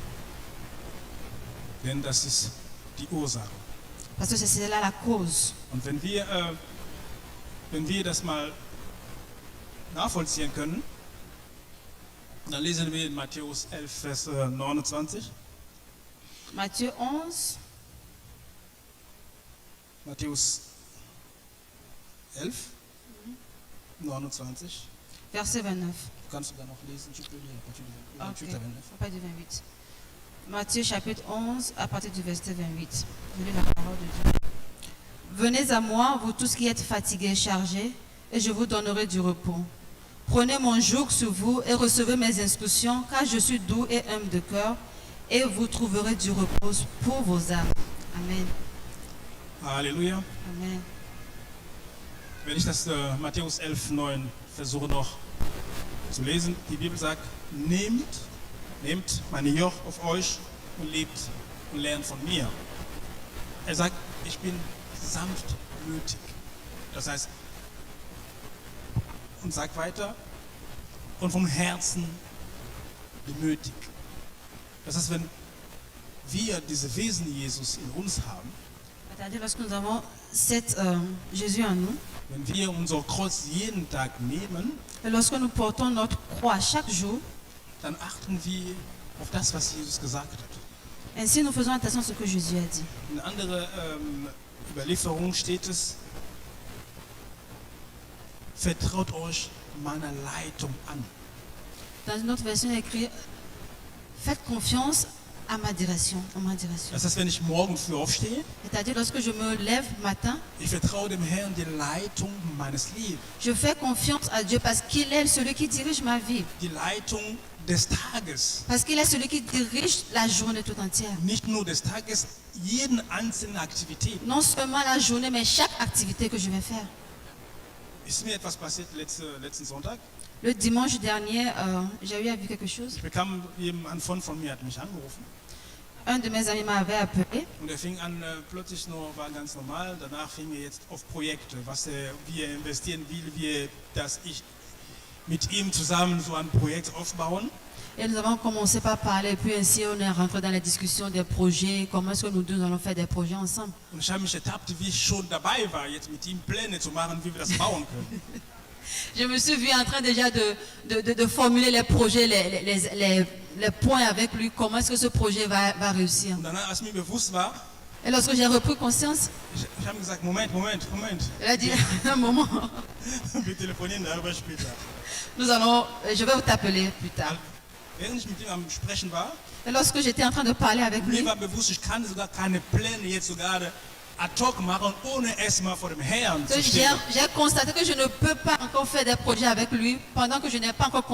Denn das ist die Ursache. Parce que c'est là la cause. Und wenn wir das mal nachvollziehen können, dann lesen wir in Matthäus 11, Vers 29. Matthieu 11, Matthäus 11, 29. verset 29. Kannst du da noch lesen? Tu peux lire à partir du Ok, 28 à 29. à partir du 28. Matthieu chapitre 11, à partir du verset 28. Je lis la parole de Dieu. Venez à moi, vous tous qui êtes fatigués et chargés, et je vous donnerai du repos. Prenez mon joug sur vous et recevez mes instructions, car je suis doux et humble de cœur, et vous trouverez du repos pour vos âmes. Amen. Halleluja. Amen. Wenn ich das Matthäus 11, 9 versuche noch zu lesen, die Bibel sagt, nehmt mein Joch auf euch und lebt und lernt von mir. Er sagt, ich bin sanftmütig. Das heißt, und sagt weiter, und vom Herzen demütig. Das heißt, wenn wir diese Wesen Jesus in uns haben, C'est-à-dire lorsque nous avons Jésus en nous, wenn wir unser Kreuz jeden Tag nehmen, et lorsque nous portons notre croix chaque jour, dann achten wir auf das, was Jesus gesagt hat. ainsi nous faisons attention à ce que Jésus a dit. In anderer Überlieferung steht es, vertraut euch meiner Leitung an. Dans une autre version, il est écrit faites confiance à ma direction. Das heißt, wenn ich morgen früh aufstehe, C'est-à-dire lorsque je me lève matin, ich vertraue dem Herrn die Leitung meines Lebens, je fais confiance à Dieu parce qu'il est celui qui dirige ma vie. die Leitung des Tages. Parce qu'il est celui qui dirige la journée tout entière. Nicht nur des Tages, jeden einzelnen Aktivität. Non seulement la journée, mais chaque activité que je vais faire. Ist mir etwas passiert letzten Sonntag? Le dimanche dernier, j'ai eu à vivre quelque chose. Ich bekam ein Freund von mir, hat mich angerufen Un de mes amis m'avait appelé. und er fing an, plötzlich nur, war ganz normal, danach fing er jetzt auf Projekte, wie er investieren will, dass ich mit ihm zusammen so ein Projekt aufbauen. Et nous avons commencé par parler, puis ainsi on est rentré dans la discussion des projets, comment est-ce que nous deux allons faire des projets ensemble. Und ich habe mich ertappt, wie ich schon dabei war, jetzt mit ihm Pläne zu machen, wie wir das bauen können. Je me suis vue en train déjà de formuler les projets, les points avec lui, comment est-ce que ce projet va réussir. Und danach, als mir bewusst war, Et lorsque j'ai repris conscience, ich habe gesagt, Moment. il a dit, un moment, Wir telefonieren darüber später. je vais vous t'appeler plus tard. Während ich mit ihm am Sprechen war, Et lorsque j'étais en train de parler avec mir lui, war bewusst, ich kann sogar keine Pläne jetzt sogar ad hoc machen, ohne erstmal vor dem Herrn zu j'ai stehen. constaté que je ne peux pas encore faire des projets avec lui pendant que je n'ai pas encore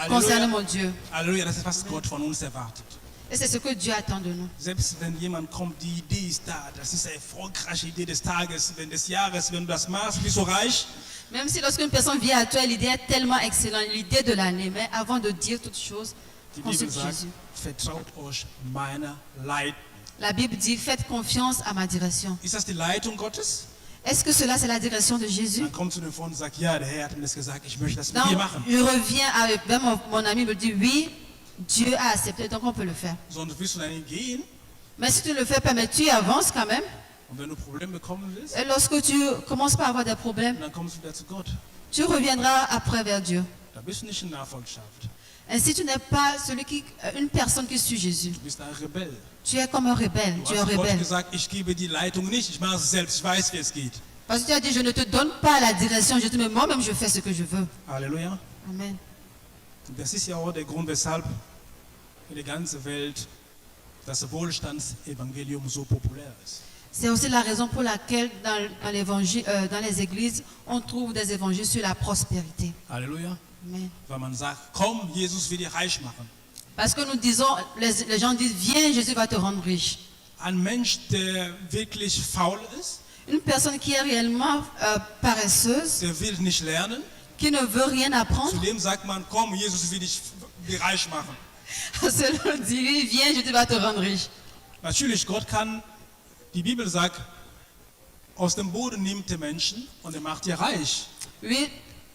concerné mon Dieu. Halleluja, das ist, was Gott von uns erwartet. Et c'est ce que Dieu attend de nous. Selbst wenn jemand kommt, die Idee ist da, das ist eine erfolgreiche Idee des Tages, des Jahres, wenn du das machst, bist du reich. Même si lorsqu'une personne vient à toi, l'idée est tellement excellente, l'idée de l'année, mais avant de dire toute chose, Die Bibel consulte sagt, Jésus. vertraut euch meiner Leitung. La Bible dit, faites confiance à ma direction. Ist das die Leitung Gottes? Est-ce que cela, c'est la direction de Jésus? Dann kommt zu dem Freund und sagt, ja, der Herr hat mir das gesagt, ich möchte das mit Donc, dir machen. je reviens vers mon ami, me dit, oui, Dieu a accepté, donc on peut le faire. Sondern willst du dann gehen Mais si tu ne le fais pas, mais tu avances quand même. und wenn du Probleme bekommen willst, Et lorsque tu commences par avoir des problèmes, dann kommst du wieder zu Gott. tu reviendras après vers Dieu. Da bist du nicht in Nachfolgschaft. Ainsi, tu n'es pas une personne qui suit Jésus. Du bist ein Rebell. Tu es comme un rebelle. Du Tu es un hast Gott rebelle. gesagt, ich gebe die Leitung nicht, ich mache es selbst, ich weiß, wie es geht. Parce que tu as dit, je ne te donne pas la direction, je te mais moi-même, je fais ce que je veux. Halleluja. Amen. Und das ist ja auch der Grund, weshalb in der ganzen Welt das Wohlstandsevangelium so populär ist. C'est aussi la raison pour laquelle dans les églises, on trouve des évangiles sur la prospérité. Halleluja. Amen. Weil man sagt, komm, Jesus will dich reich machen. Parce que nous disons, les gens disent, viens, Jésus va te rendre riche. Ein Mensch, der wirklich faul ist, Une personne qui est réellement paresseuse, der will nicht lernen, qui ne veut rien zu apprendre, dem sagt man, komm, Jesus will dich reich machen. cela dit, lui, viens, Jésus va te rendre riche. Natürlich, Gott kann, die Bibel sagt, aus dem Boden nimmt der Menschen und er macht ihr reich. Oui,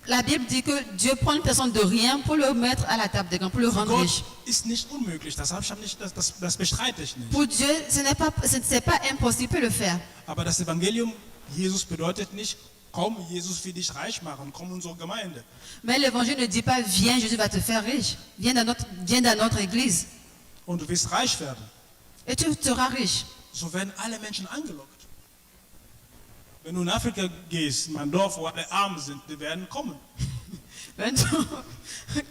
la Bible dit que Dieu prend une personne de rien pour le mettre à la table des grands, pour le Für rendre Gott riche. ist nicht unmöglich, das bestreite ich nicht. Pour Dieu, ce n'est pas impossible, il peut le faire. Aber das Evangelium Jesus bedeutet nicht, komm, Jesus will dich reich machen, komm in unsere Gemeinde. Mais l'évangile ne dit pas, viens, Jésus va te faire riche. Viens dans notre église Und du wirst reich werden. et tu seras riche. So werden alle Menschen angelockt. Wenn du in Afrika gehst, in mein Dorf, wo alle arm sind, die werden kommen.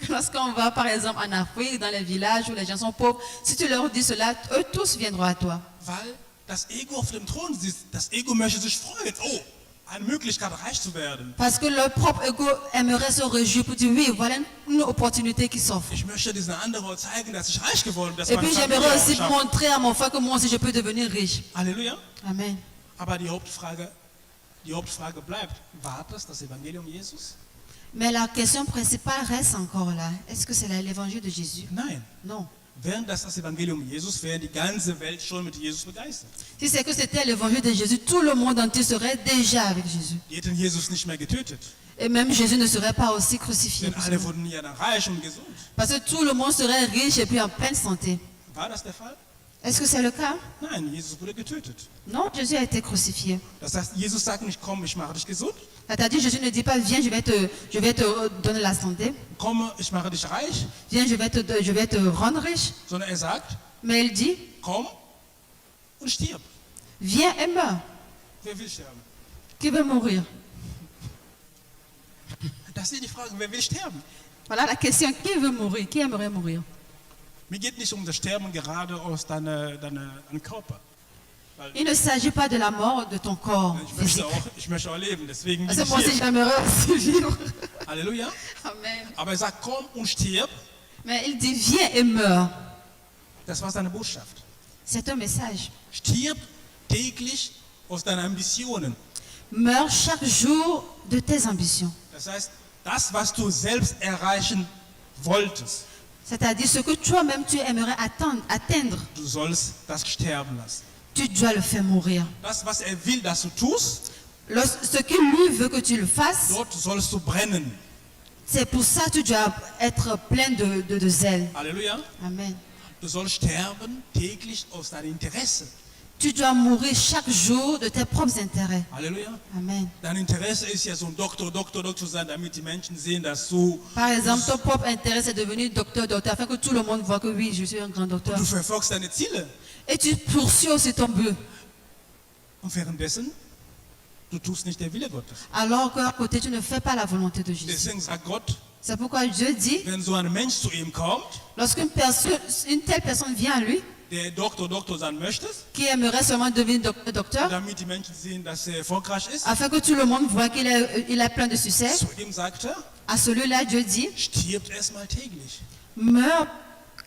Lorsqu'on va par exemple en Afrique, dans les villages où les gens sont pauvres, si tu leur dis cela, eux tous viendront à toi. Weil das Ego auf dem Thron sitzt, das Ego möchte sich freuen. Oh, eine Möglichkeit, reich zu werden. Parce que leur propre ego aimerait se réjouir pour dire, oui, voilà une opportunité qui s'offre. Ich möchte diesen anderen zeigen, dass ich reich geworden bin. dass Et meine puis Familie j'aimerais auch aussi schafft. montrer à mon frère que moi aussi je peux devenir riche. Halleluja. Amen. Aber die Hauptfrage bleibt, war das Evangelium Jesus? Mais la question principale reste encore là. Est-ce que c'est l'évangile de Jésus? Nein. Non. Wären das Evangelium Jesus, wäre die ganze Welt schon mit Jesus begeistert. Si c'est que c'était l'évangile de Jésus, tout le monde entier serait déjà avec Jésus. Die hätten Jesus nicht mehr getötet. Et même Jésus ne serait pas aussi crucifié. Denn alle wurden ja dann reich und gesund. Parce que tout le monde serait riche et puis en pleine santé. War das der Fall? Est-ce que c'est le cas? Nein, Jesus wurde getötet. Non, Jésus a été crucifié. Das heißt, Jesus sagt nicht, komm, ich mache dich gesund. C'est-à-dire, Jésus ne dit pas, viens, je vais te donner la santé. Komm, ich mache dich reich. Viens, je vais te rendre riche. Sondern er sagt, Mais il dit, komm und stirb. viens et meurs. Wer will sterben? Qui veut mourir? Das ist die Frage, wer will sterben? Voilà la question, qui veut mourir? Qui aimerait mourir? Mir geht nicht um das Sterben gerade aus deinem Körper. Il ne s'agit pas de la mort de ton corps physique. Ich möchte auch leben, deswegen bin Parce que ich moi aussi, hier. j'aimerais aussi vivre. Halleluja. Amen. Aber er sagt, komm und stirb. Mais il dit, viens et meurs. Das war seine Botschaft. C'est un message. Stirb täglich aus deinen Ambitionen. Meurs chaque jour de tes ambitions. Das heißt, das, was du selbst erreichen wolltest, C'est-à-dire ce que toi-même tu aimerais atteindre, du sollst das sterben lassen. tu dois le faire mourir. Das, was er will, dass du tust, Ce qu'il lui veut que tu le fasses, dort sollst du brennen. c'est pour ça que tu dois être plein de zèle. Halleluja. Amen. Du sollst sterben täglich aus deinem Interesse. Tu dois mourir chaque jour de tes propres intérêts. Halleluja. Amen. Dein Interesse ist ja so ein Doktor zu sein, damit die Menschen sehen, dass du, Par exemple, ton propre intérêt, c'est de devenir docteur, afin que tout le monde voit que oui, je suis un grand docteur. du verfolgst deine Ziele. Et tu poursuis aussi ton but. Und währenddessen, du tust nicht der Wille Gottes. Alors qu'à côté, tu ne fais pas la volonté de Jésus. Deswegen sagt Gott, C'est pourquoi Dieu dit, wenn so ein Mensch zu ihm kommt, lorsqu'une telle personne vient à lui, der Doktor sein möchte, qui aimerait seulement devenir docteur, damit die Menschen sehen, dass er erfolgreich ist, afin que tout le monde voit il a plein de succès, zu ihm sagt er, à celui-là, Dieu dit, stirbt erstmal täglich. meurs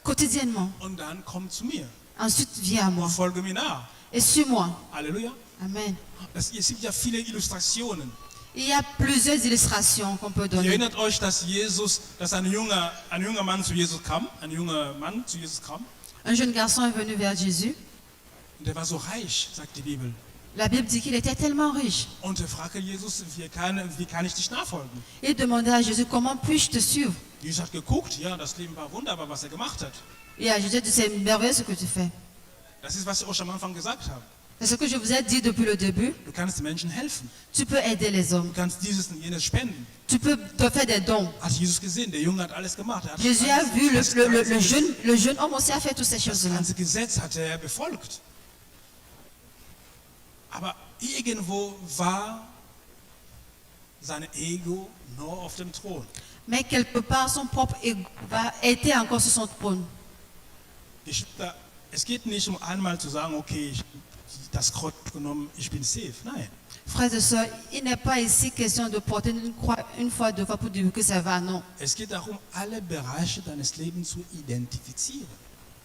quotidiennement. Und dann komm zu mir Ensuite, viens à moi und folge mir nach. et suis-moi. Halleluja. Amen. Es gibt ja viele Illustrationen. Il y a plusieurs illustrations qu'on peut Ihr donner. erinnert euch, dass ein junger Mann zu Jesus kam, Un jeune garçon est venu vers Jésus. und der war so reich, sagt die Bibel. La Bible dit qu'il était tellement riche. Und er fragte Jesus, wie kann ich dich nachfolgen? Il demandait à Jésus, comment puis-je te suivre? Jesus hat geguckt, ja, das Leben war wunderbar, was er gemacht hat. Et à Jésus dit, c'est merveilleux ce que tu fais. Das ist, was ich euch am Anfang gesagt habe. C'est ce que je vous ai dit depuis le début. Du kannst Menschen helfen. Tu peux aider les hommes. Du kannst dieses und jenes spenden. Tu peux te faire des dons. Hat Jesus gesehen, der Junge hat alles gemacht. Er hat Jésus a vu le jeune homme aussi a fait toutes ces das choses-là. ganze Gesetz hat er befolgt. Aber irgendwo war sein Ego nur auf dem Thron. Mais quelque part, son propre ego était encore sur son trône. Es geht nicht um einmal zu sagen, okay, ich das Kreuz genommen, ich bin safe. Nein. Frères et sœurs, il n'est pas ici question de porter une croix une fois, deux fois pour dire que ça va, non. Es geht darum, alle Bereiche deines Lebens zu identifizieren.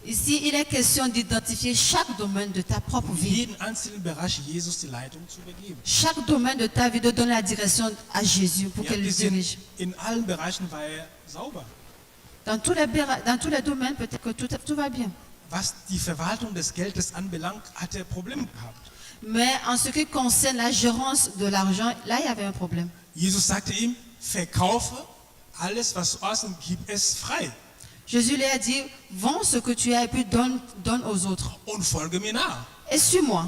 Ici, il est question d'identifier chaque domaine de ta propre vie. Jeden einzelnen Bereich Jesus die Leitung zu übergeben. Chaque domaine de ta vie, de donner la direction à Jésus pour Ja, qu'elle le gesehen, dirige. in allen Bereichen war er sauber. Dans tous les domaines, peut-être que tout va bien. Was die Verwaltung des Geldes anbelangt, hat er Probleme gehabt. Mais en ce qui concerne la gérance de l'argent, là, il y avait un problème. Jesus sagte ihm, verkaufe alles, was du hast und gib es frei. Jésus lui a dit, vends ce que tu as et puis donne aux autres. Und folge mir nach. Et suis-moi.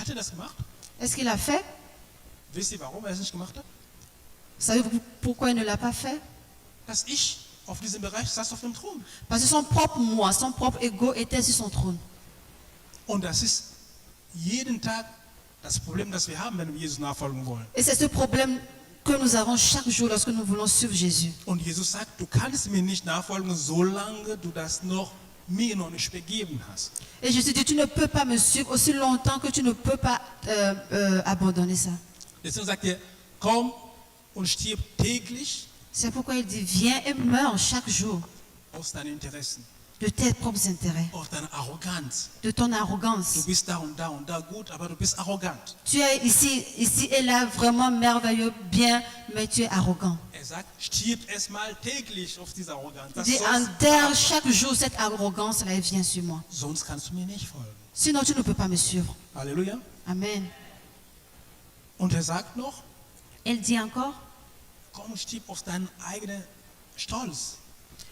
Hat er das gemacht? Est-ce qu'il a fait? Wisst ihr, warum er es nicht gemacht hat? Savez-vous pourquoi il ne l'a pas fait? Das Ich auf diesem Bereich saß auf dem Thron. Parce que son propre moi, son propre ego était sur son trône. Und das ist jeden Tag das Problem, das wir haben, wenn wir Jesus nachfolgen wollen. Et c'est ce problème que nous avons chaque jour lorsque nous voulons suivre Jésus. Und Jesus sagt, du kannst mir nicht nachfolgen, solange du das mir noch nicht begeben hast. Et Jésus dit, tu ne peux pas me suivre aussi longtemps que tu ne peux pas abandonner ça. Deswegen sagt er, komm und stirb täglich C'est pourquoi il dit, viens et meurs chaque jour aus deinen Interessen, de tes propres intérêts, aus deiner Arroganz. de ton Du arrogance. bist da und da gut, aber du bist arrogant. Tu es ici et là vraiment merveilleux, bien, mais tu es arrogant. Er sagt, stirb erstmal täglich auf diese Arroganz. Il dit, enterre chaque jour cette arrogance-là et viens sur moi. Sonst kannst du mir nicht folgen. Sinon, tu ne peux pas me suivre. Halleluja. Amen. Und er sagt noch, Elle dit encore, komm, stieb auf deinen eigenen Stolz.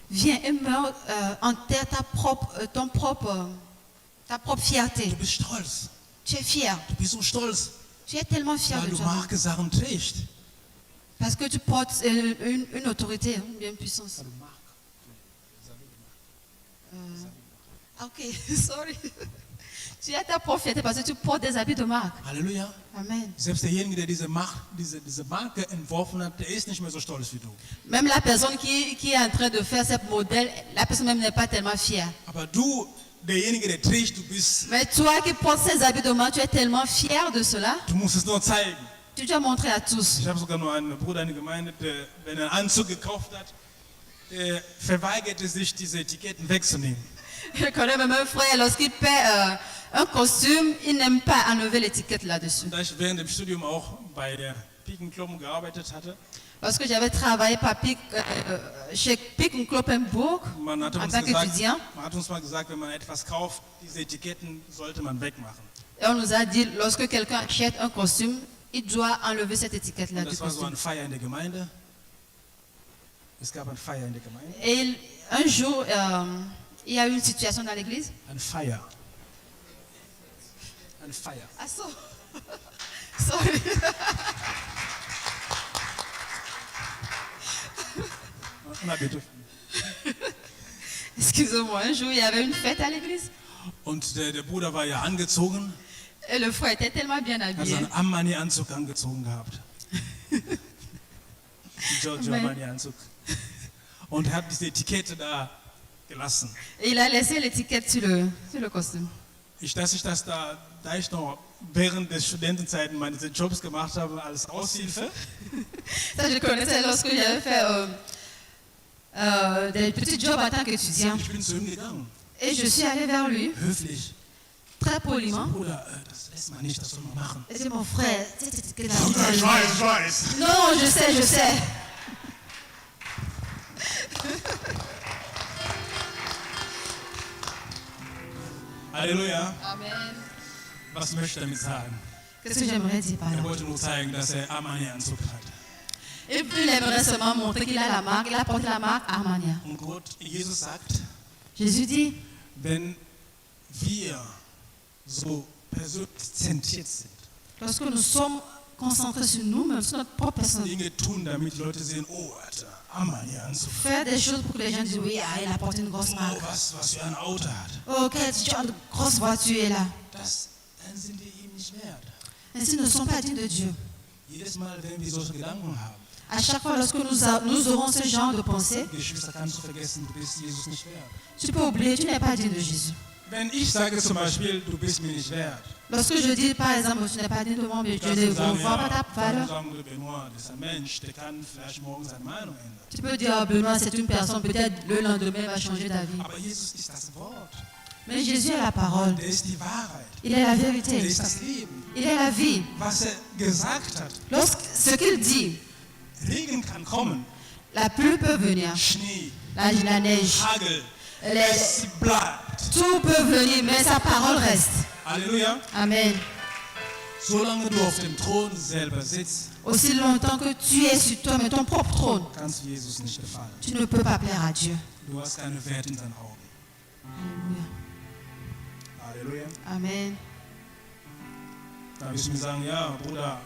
Viens et meurs, enterre ta propre fierté. Du bist stolz. Tu es fier. Du bist so stolz, Tu es tellement fier weil de du toi. Marke-Sachen trägst. Parce que tu portes une autorité, une puissance. Ok, sorry. Tu as ta propre fierté parce que tu portes des habits de marque. Halleluja. Amen. Selbst derjenige, der diese Marke entworfen hat, der ist nicht mehr so stolz wie du. Même la personne qui est en train de faire ce modèle, la personne même n'est pas tellement fière. Aber du, derjenige, der trägt, du bist, Mais toi qui portes ces habits de marque, tu es tellement fier de cela, du musst es nur zeigen. tu dois montrer à tous. Ich habe sogar nur einen Bruder in der Gemeinde, der, wenn er einen Anzug gekauft hat, der verweigerte sich, diese Etiketten wegzunehmen. Je connais même un frère, lorsqu'il paie un costume, il n'aime pas enlever l'étiquette là-dessus. Und da ich während dem Studium auch bei der Pikenklum gearbeitet hatte, Lorsque j'avais travaillé chez Pick Kloppenburg man hat, en uns tant qu'étudiant, man hat uns mal gesagt, wenn man etwas kauft, diese Etiketten sollte man wegmachen. et on nous a dit, lorsque quelqu'un achète un costume, il doit enlever cette étiquette-là Und du das war so costume. eine Feier in der Gemeinde. Es gab eine Feier in der Gemeinde. Et un jour, il y a eu une situation dans l'église. Eine Feier. Eine Feier. Ah, sorry. Na bitte. Excusez-moi, un jour, il y avait une fête à l'église. Und der Bruder war ja angezogen, Et le frère était tellement bien hat habillé. seinen Armani-Anzug angezogen gehabt. Giorgio Amen. Armani-Anzug. Und hat diese Etikette da gelassen. Et il a laissé l'étiquette sur le costume. Da ich noch während der Studentenzeiten meine Jobs gemacht habe als Aushilfe, Ça, je connaissais lorsque j'avais fait des petits jobs en tant qu'étudiant. ich bin zu ihm gegangen, Et je suis allée vers lui, höflich. très poliment. Bruder, das lässt man nicht, das soll man machen. Et j'ai dit, mon frère, cette étiquette-là. Ich weiß. Non, non, je sais, je sais. Halleluja. Amen. Was möchte ich damit sagen? Qu'est-ce que j'aimerais dire par là? Er wollte nur zeigen, dass er Armani-Anzug hat. Et puis il aimerait seulement montrer qu'il a la marque, il a porté la marque Armania. Und Jesus sagt, Jésus dit, wenn wir so persönlich zentriert sind, lorsque nous sommes concentrés sur nous-mêmes, sur notre propre personne, Dinge tun, damit die Leute sehen, oh, Alter, Armani-Anzug. faire des choses pour que les gens disent, oui, ah, il a porté une grosse Oh, marque. was für ein Auto hat. Oh, quelle grosse voiture est là. Dann sind wir ihm nicht wert. Ainsi, nous ne sommes pas dignes de Dieu. Jedes Mal, wenn wir solche Gedanken haben, À chaque fois, lorsque nous aurons ce genre de pensée, Geschwister, kannst du vergessen, du bist Jesus nicht wert. tu peux oublier, tu n'es pas digne de Jésus. Wenn ich sage zum Beispiel, du bist mir nicht wert, Lorsque je dis, par exemple, tu n'es pas digne de moi, mais je kannst ne du sagen, vois pas ta ja, valeur, sagen wir, Benoit, das ist ein Mensch, der kann vielleicht morgen seine Meinung ändern. tu peux dire, oh, Benoît, c'est une personne, peut-être le lendemain il va changer d'avis. Aber Jesus ist das Wort. Mais Jésus est la parole, Der ist die Wahrheit. il est la Der vérité, ist das Leben. il est la vie. Was er gesagt hat, Ce qu'il dit, Regen kann kommen, la pluie peut venir, Schnee, la neige, Hagel, les- es bleibt. tout peut venir, mais sa parole reste. Halleluja. Amen. Solange du auf dem Thron selber sitzt, Aussi longtemps que tu es sur toi, mais ton propre trône, kannst du Jesus nicht gefallen. tu ne peux pas plaire à Dieu. Du hast keine Wert in seinen Augen. Alléluia. Halleluja. Amen. Da wirst du mir sagen, ja, Bruder,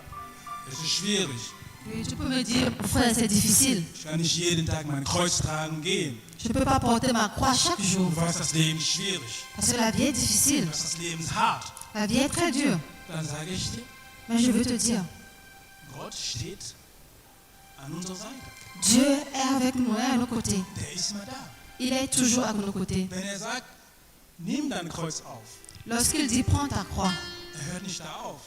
es ist schwierig. Oui, tu peux me dire, frère, c'est difficile. Ich kann nicht jeden Tag mein Kreuz tragen und gehen. Je ne peux pas porter ma croix chaque jour. Du weißt, das Leben ist schwierig. Parce que la vie est difficile. Du weißt, das Leben ist hart. La vie est très dure. Dann sage ich dir, Mais je veux te dire, Gott steht an unserer Seite. Dieu est avec nous, est à nos côtés. Der ist immer da. Il est toujours à nos côtés. Wenn er sagt, nimm dein Kreuz auf, Lorsqu'il dit, prends ta croix, er hört nicht da auf.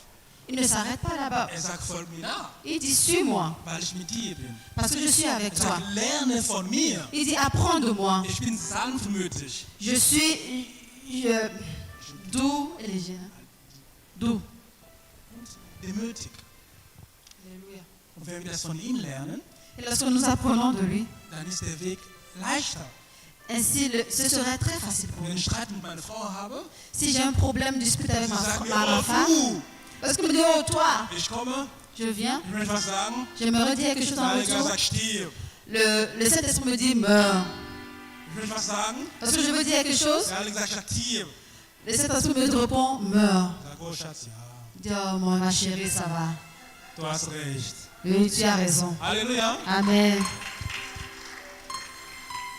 il ne s'arrête pas là-bas. Er sagt, folg mir nach, Il dit, suis-moi, weil ich mit dir bin. parce que je suis avec Er toi. sagt, lerne von mir. Il dit, apprends de moi. Ich bin sanftmütig. Je suis doux et léger. Doux. Demütig. Alléluia. Und wenn wir das von ihm lernen, Et lorsque nous apprenons de lui, dann ist der Weg leichter. ainsi ce serait très facile pour Wenn nous. ich Streit mit meiner Frau habe, Si j'ai un problème, dispute avec sie ma sagt mir, ma oh femme, du, parce qu'il me dit, oh toi, ich komme, je viens, Ich möchte was sagen. j'aimerais dire quelque chose Der en Heilige Geist retour. sagt, stirb. Le Saint-Esprit me dit meurs. Ich möchte was sagen. Parce que je veux dire quelque chose, Der Heilige Geist sagt, stirb. le Saint-Esprit me répond meurs. Ich sage, oh Schatz, ja, Je dis, oh ma chérie, ça va. du hast recht. Oui, tu as raison. Halleluja. Amen.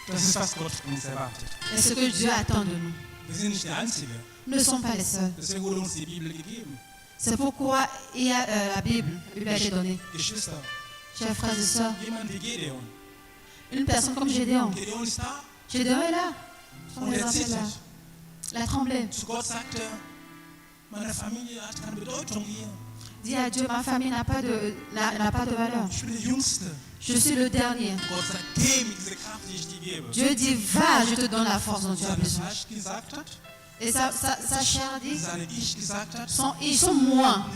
Das ist, was Gott von uns erwartet. C'est ce que Dieu attend de nous. Wir sind nicht die Einzigen. Nous ne sommes pas les seuls. Deswegen wurde uns die Bibel gegeben. C'est pourquoi il y a la Bible a été donnée. Geschwister, Chers frères et sœurs, jemand wie Gideon. une personne comme Gédéon. Gideon ist da Gédéon est là. Son und er exemple est là. zittert. Il a tremblé. Zu Gott sagte, meine Familie hat keine Bedeutung hier. Dit à Dieu, ma famille n'a pas de valeur. Ich bin der Jüngste. Je suis le dernier. Gott sagt, geh mir diese Kraft, die ich dir gebe. Dieu dit, va, je te donne la force dont tu as Seine besoin. Fleisch gesagt hat, Et sa chair dit, seine Ich gesagt hat, son moi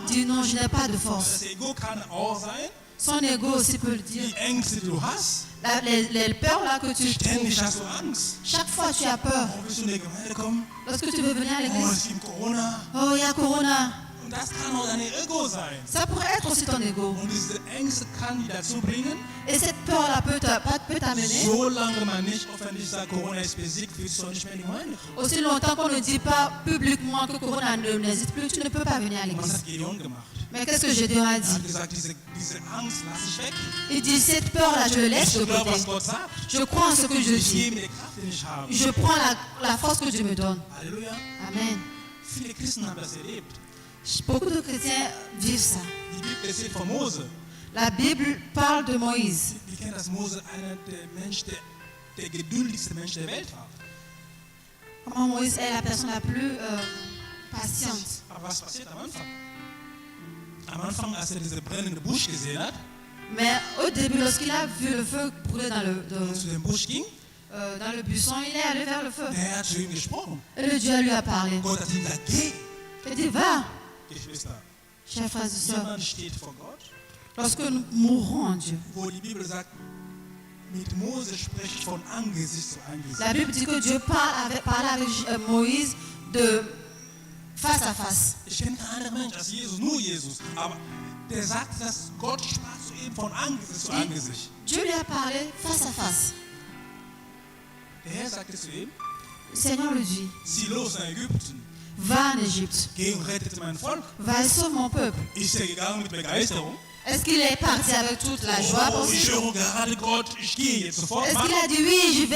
dit, non, je n'ai pas de force. das Ego kann auch sein, Son ego aussi peut le dire. die Ängste, die du hast. Les peurs là que tu Ständig trouves, hast du Angst. chaque fois tu as peur. Oh, willst du in die Gemeinde kommen? Lorsque tu veux venir à Oh, l'église, es gibt Corona. oh, il y a Corona. Und das kann auch dein Ego sein. Ça pourrait être aussi ton ego. Und diese Ängste kann die dazu bringen, Et cette peur-là peut t'amener. solange man nicht öffentlich sagt, Corona ist besiegt, willst du auch nicht mehr in die Gemeinde kommen. Aussi longtemps qu'on ne dit pas publiquement que Corona n'existe plus, tu ne peux pas venir à Was l'église. hat Gideon gemacht? Mais qu'est-ce que Gédéon a Er dit? hat gesagt, diese Angst lasse ich weg. Il dit, cette peur-là, je le laisse de Ich glaube, was côté. Gott sagt. Je crois en ce que je Ich dis. gebe mir die Kraft, die ich habe. Je prends la force que Dieu me donne. Halleluja. Amen. Viele Christen haben das erlebt. Beaucoup de chrétiens vivent ça. Die Bibel erzählt von Mose. La Bible parle de Moïse. Wir kennen, dass Mose einer der geduldigste Mensch der Welt war. Comment Moïse est la personne la plus patiente. Aber was passiert am Anfang? Am Anfang, als er diese brennende Busch gesehen hat Mais au début, lorsqu'il a vu le feu brûler und zu dem Busch ging, dans le buisson, il est allé vers le feu. der Herr hat zu ihm gesprochen. Et le Dieu lui a parlé. Gott hat ihm gesagt, geh, Il dit, va, Geschwister. chers frères et sœurs. Jemand steht vor Gott, Lorsque nous mourrons en Dieu, wo die Bibel sagt, mit Mose spreche ich von Angesicht zu Angesicht. la Bible dit que Dieu parlait avec Moïse de face à face. Ich kenne keinen anderen Mensch als Jesus, nur Jesus. Aber der sagt, dass Gott sprach zu ihm von Angesicht zu Angesicht. Dieu lui a parlé face à face. Der Herr sagte zu ihm, Le Seigneur lui dit, zieh los nach Ägypten, va en Égypte, geh und rettete mein Volk. va et sauve mon peuple. Ist er gegangen mit Begeisterung? Est-ce qu'il est parti avec toute la joie Oh, ich possible? höre gerade Gott, ich gehe jetzt sofort. Est-ce Mach. qu'il a dit oui,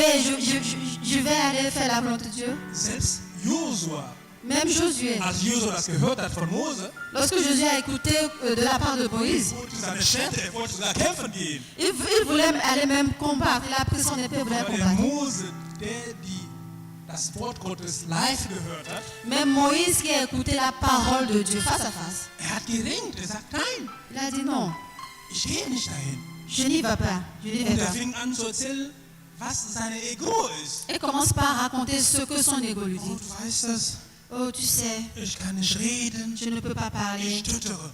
je vais aller faire la volonté de Dieu? Selbst Josua, Même Josué, als Josua das gehört hat von Mose, lorsque Josué a écouté de la part de Moïse, wollte seine Schritte, er wollte sogar kämpfen gehen. il voulait aller même combattre. Il a pris son épée et voulait Aber der combattre. Mose, der das Wort Gottes live gehört hat, Même Moïse qui a écouté la parole de Dieu face à face, er hat geringt, er sagt, nein, il a dit non, ich gehe nicht dahin. je n'y vais pas, je n'y vais Und er pas. fing an zu erzählen, was seine Ego ist. Et commence par raconter ce que son ego lui Oh, dit. du weißt das, Oh, tu sais, ich kann nicht reden, je ne peux pas parler, ich stottere.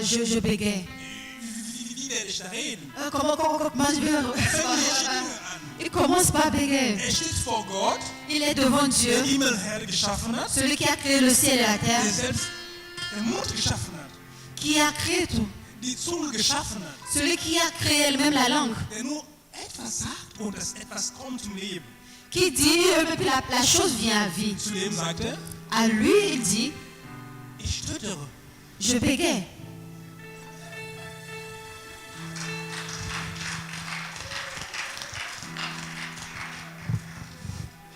je bégaye. Wie werde ich da reden? Comment je vais... Fängt solche Dinge an. Il commence par bégayer. Er steht vor Gott, Il est devant der Dieu, Himmelherr geschaffen hat, celui qui a créé le ciel et la terre, der selbst den Mund geschaffen hat, qui a créé tout, die Zunge geschaffen hat, celui qui a créé même la langue, der nur etwas sagt und das etwas kommt zum Leben. qui dit et puis la chose vient à vie. Zu dem sagt er, À lui, il dit, ich stottere. je bégaye.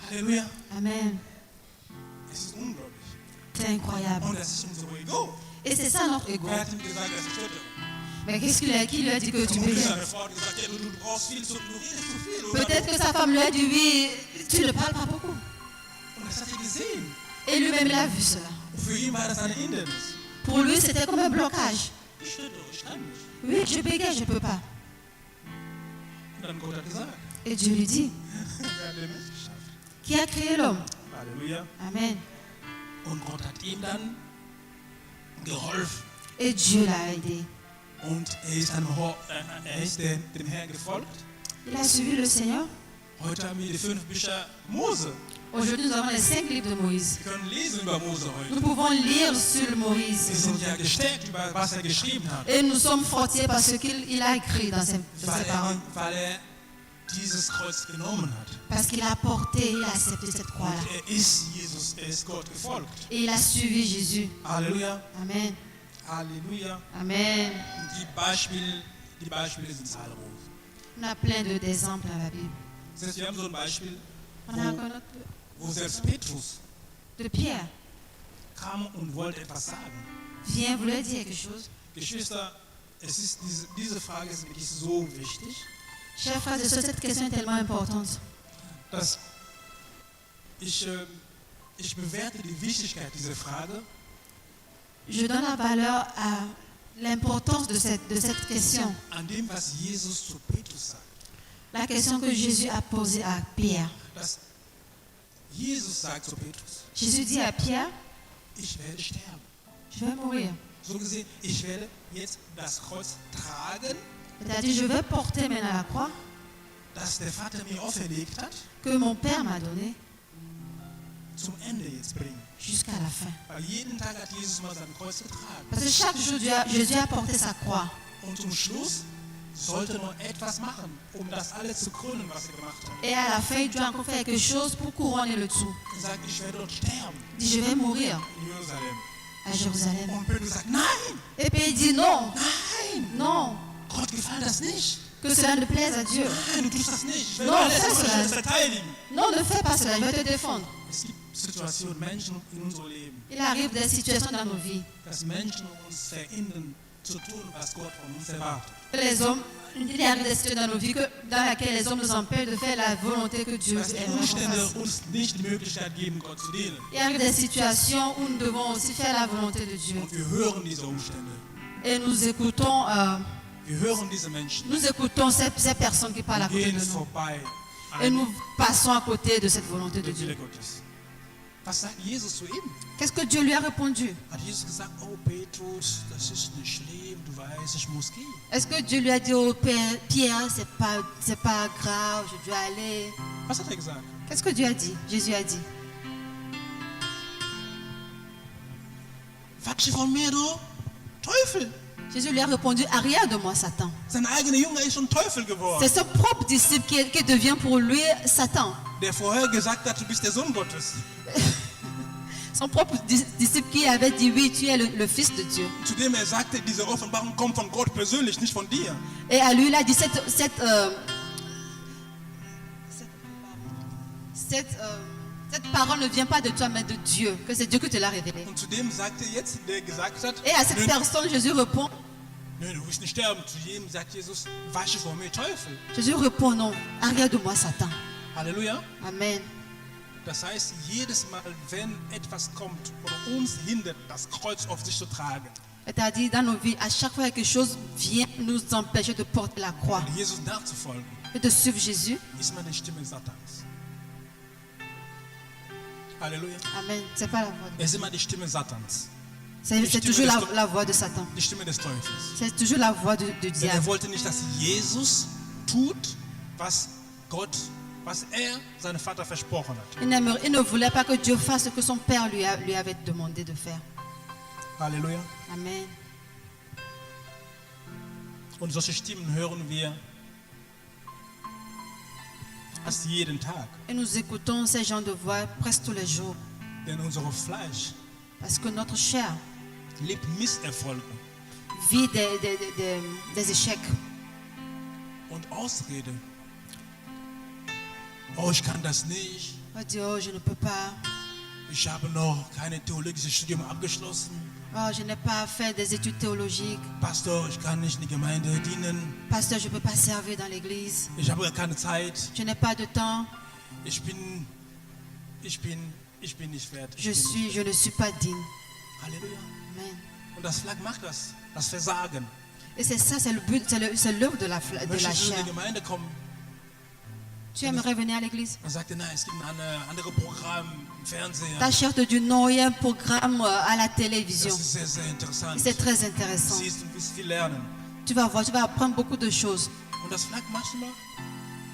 Halleluja. Amen. Es ist unglaublich. C'est incroyable. Und das ist unser Ego. Et c'est ça notre ego. Wer hat ihm gesagt, dass ich stottere? Mais qui lui a dit que tu Vermutlich bégayes? seine Frau hat gesagt, ja, du brauchst viel, du redest zu viel. Peut-être que sa femme lui a dit oui, tu ne parles pas beaucoup. Und das hat er gesehen. Et lui-même, il a vu cela. Und für ihn war das eine Hindernis. Pour lui, c'était comme un blocage. Ich stottere, ich kann nicht. Oui, je bégaye, je ne peux pas. Und dann Gott hat gesagt, Et Dieu lui dit, wer hat den Mensch geschafft? qui a créé l'homme? Halleluja. Amen. Und Gott hat ihm dann geholfen. Et Dieu l'a aidé. Und er ist dem Herrn gefolgt. Il a suivi le Seigneur. Heute haben wir die 5 Bücher Mose. Aujourd'hui, nous avons les 5 livres de Moïse. Wir können lesen über Mose Nous heute. pouvons lire sur Wir Moïse. sind ja gestärkt über was er geschrieben hat. Et nous sommes fortifiés par ce qu'il a écrit dans ses paroles. Weil er dieses Kreuz genommen hat. Parce qu'il a porté, il a accepté cette croix-là. Und er ist Jesus, er ist Gott gefolgt. Et il a suivi Jésus. Halleluja, Amen. Halleluja. Amen. Und die Beispiele sind zahlreich. On a plein d'exemples dans la Bible. Das heißt, wir haben so ein Beispiel, On a encore notre wo selbst Petrus de Pierre. kam und wollte etwas sagen. Viens, voulait dire quelque chose. Geschwister, es ist diese Frage ist wirklich so wichtig, Chers frères et sœurs, cette question est tellement importante. dass ich bewerte die Wichtigkeit dieser Frage Je donne la valeur à l'importance de cette question. an dem, was Jesus zu Petrus sagt. La question que Jésus a posée à Pierre. Dass Jesus sagt zu Petrus, Jésus dit à Pierre, ich werde sterben. je vais mourir. So gesehen, ich werde jetzt das Kreuz tragen, Il a dit, je vais porter maintenant la croix das der Vater mir auferlegt hat, que mon Père m'a donnée zum Ende jetzt bringen. jusqu'à la fin. Weil jeden Tag hat Jesus mal sein Kreuz getragen. Parce que chaque jour, Jésus a porté sa croix. Und zum Schluss sollte noch etwas machen, um das alles zu krönen, was er gemacht hat. Et à la fin, il doit encore faire quelque chose pour couronner le tout. Er sagt, ich werde dort sterben Il dit, je vais mourir in Jerusalem. à Jérusalem. Und Petrus sagt, nein, Et puis il dit, non, nein, non, Gott gefällt das nicht. que cela ne plaise à Dieu. Nein, du tust das nicht. Ich will No, alles fais cela. verteidigen. Non, ne fais pas cela, je vais te défendre. Es gibt Situationen, Menschen in unserem Leben, Il arrive des situations dans nos vies. dass Menschen uns verhindern, zu tun, was Gott von uns erwartet. Les hommes, il arrive des situations dans nos vies dans lesquelles les hommes nous empêchent de faire la volonté que Dieu Dass die aimerait qu'on Umstände fasse. uns nicht die Möglichkeit geben, Gott zu dienen. Il arrive des situations où nous devons aussi faire la volonté de Dieu. Und wir hören diese Umstände. Et nous écoutons, Wir hören diese Menschen. ces personnes qui parlent à Wir côté gehen de nous. vorbei Et an nous passons à côté de cette volonté de der Dieu. Wille Gottes. Was sagt Jesus zu ihm? Qu'est-ce que Dieu lui a répondu? Hat Jesus gesagt, oh Petrus, das ist nicht schlimm, du weißt, ich muss gehen. Est-ce que Dieu lui a dit, oh Pierre, c'est pas grave, je dois aller. Was hat er gesagt? Qu'est-ce que Dieu a dit? Jésus a dit. Quatsch von mir, du Teufel. Jésus lui a répondu, arrière de moi, Satan. Sein eigener Junge ist schon Teufel geworden, C'est son propre disciple qui devient pour lui Satan. der vorher gesagt hat, du bist der Sohn Gottes. Son propre disciple qui avait dit, oui, tu es le Fils de Dieu. Zu dem er sagte, diese Offenbarung kommt von Gott persönlich, nicht von dir. Et à lui, il a dit, cette parole ne vient pas de toi, mais de Dieu, que c'est Dieu qui te l'a révélé. Und zu dem sagte jetzt, der gesagt hat, Et à cette personne, Jésus répond, nö, du wirst nicht sterben. Zu jedem sagt Jesus, wasche vor mir Teufel. Jésus répond, non, arrière de moi, Satan. Halleluja. Amen. Das heißt, jedes Mal, wenn etwas kommt oder uns hindert, das Kreuz auf sich zu tragen, C'est-à-dire, dans nos vies, à chaque fois que quelque chose vient nous empêcher de porter la croix und Jesus nachzufolgen, et de suivre Jésus. ist man die Stimme Satans. Halleluja. Amen. C'est pas la voix de Es ist immer die Stimme Satans, C'est toujours la voix de Satan. die Stimme des Teufels. C'est toujours la voix du Denn er diable. wollte nicht, dass Jesus tut, was seinem Vater versprochen hat. Il ne voulait pas que Dieu fasse ce que son père lui avait demandé de faire. Halleluja. Amen. Und solche Stimmen hören wir fast jeden Tag. Et nous écoutons ces gens de voix presque tous les jours. Denn unser Fleisch Parce que notre chair lebt Misserfolge vit des échecs und Ausrede. Oh, ich kann das nicht. On dit, oh, je ne peux pas. Ich habe noch kein theologisches Studium abgeschlossen. Oh, je n'ai pas fait des études théologiques. Pastor, ich kann nicht in die Gemeinde dienen. Pasteur, je ne peux pas servir dans l'église. Ich habe gar keine Zeit. Je n'ai pas de temps. Ich bin nicht wert. Je ne suis pas digne. Halleluja. Amen. Und das Fleisch macht das Versagen. Et c'est ça, c'est le but, c'est l'œuvre de la Möchtest du in chair. die Gemeinde kommen? Tu aimerais venir à l'église? Dann sagt er, nein, es gibt ein anderes Programm im Fernsehen. Ta chair te dit non, il y a un programme à la télévision. Das ist sehr, sehr interessant. C'est très intéressant. Siehst du, wirst viel lernen. Tu vas voir, tu vas apprendre beaucoup de choses. Und das Fleisch manchmal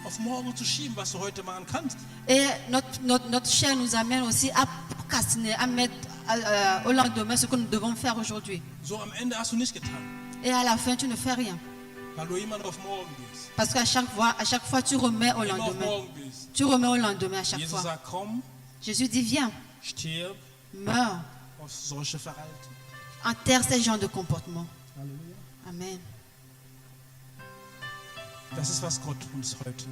auf morgen zu schieben, was du heute machen kannst. Et notre chair nous amène aussi à procrastiner, à mettre au lendemain ce que nous devons faire aujourd'hui. So am Ende hast du nicht getan, Et à la fin, tu ne fais rien. weil du immer auf morgen gehst. Parce qu'à chaque fois, tu remets au Immer auf lendemain. morgen gehst. Tu remets au lendemain à chaque Jesus fois. sagt, komm, Jésus dit, viens, stirb meurs, auf solche Verhalten. enterre ces genres de comportements. Halleluja. Amen. Das ist, was Gott uns heute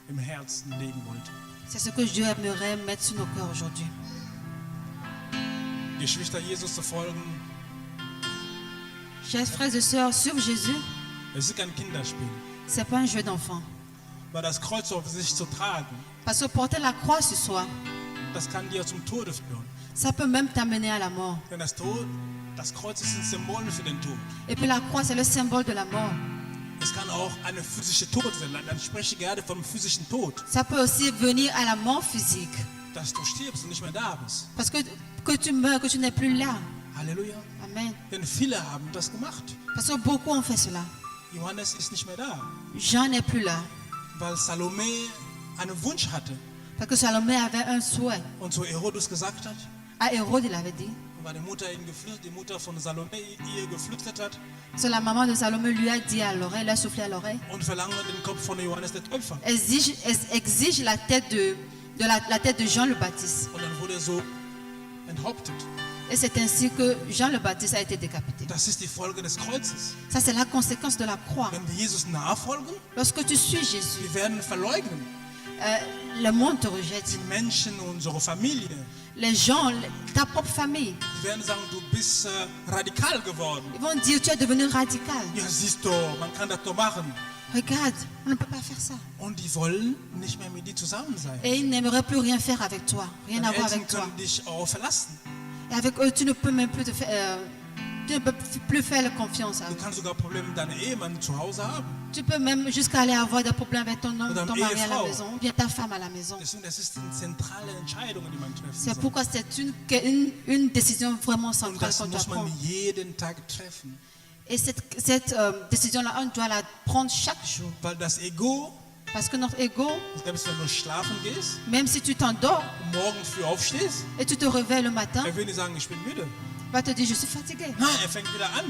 im Herzen legen wollte. C'est ce que Dieu aimerait mettre sur nos cœurs aujourd'hui. Geschwister, Jesus zu folgen, Chers frères et sœurs, suivre Jésus, es ist kein Kinderspiel. ce n'est pas un jeu d'enfant. Weil das Kreuz auf sich zu tragen, Parce que porter la croix sur soi, das kann dir zum Tode führen. ça peut même t'amener à la mort. Denn das Kreuz ist ein Symbol für den Tod. Et puis la croix, c'est le symbole de la mort. Es kann auch eine physische Tod sein. Dann spreche ich gerade vom physischen Tod. Ça peut aussi venir à la mort physique. Dass du stirbst und nicht mehr da bist. Parce que tu meurs, que tu n'es plus là. Halleluja. Amen. Denn viele haben das gemacht. Parce que beaucoup ont fait cela. Johannes ist nicht mehr da. Jean n'est plus là. Weil Salome einen Wunsch hatte. Parce que Salomé avait un souhait. Und so Herodus gesagt hat, À Hérode, il avait dit. weil die Mutter von Salome ihr geflüstert hat C'est la maman de Salomé lui a dit à l'oreille, lui a soufflé à l'oreille. und verlange den Kopf von Johannes der Täufer. Exige la tête la tête de Jean le Baptiste. Und dann wurde er so enthauptet. Et c'est ainsi que Jean le Baptiste a été décapité. Das ist die Folge des Kreuzes. Ça, c'est la conséquence de la croix. Wenn wir Jesus nachfolgen, Lorsque tu suis Jésus, wir werden verleugnen. le monde te rejette. Die Menschen, unsere Familie, Les gens, ta propre famille, die werden sagen, du bist radikal geworden. ils vont dire, tu es devenu radical. Ja, siehst du, man kann das doch machen. Regarde, on ne peut pas faire ça. Und die wollen nicht mehr mit dir zusammen sein. Et ils n'aimeraient plus rien faire avec toi, rien Deine avoir Eltern avec toi. können dich auch verlassen. Et avec eux, tu ne peux même plus tu ne peux plus faire confiance à Du eux. kannst sogar Probleme mit deinem Ehemann zu Hause haben. Tu peux même jusqu'à aller avoir des problèmes avec ton Oder mari à la Ehefrau. maison, ou bien ta femme à la maison. Deswegen, das ist eine zentrale Entscheidung, die man treffen C'est soll. pourquoi c'est une décision vraiment Und centrale das qu'on doit muss man prendre. jeden Tag treffen. Et cette décision-là, on doit la prendre chaque jour. Weil das Ego, Parce que notre ego, selbst wenn du schlafen gehst même si tu t'endors und morgen früh aufstehst, et tu te réveilles le matin, er will nicht sagen, ich bin müde. va te dire, je suis fatigué. Nein, er fängt wieder an.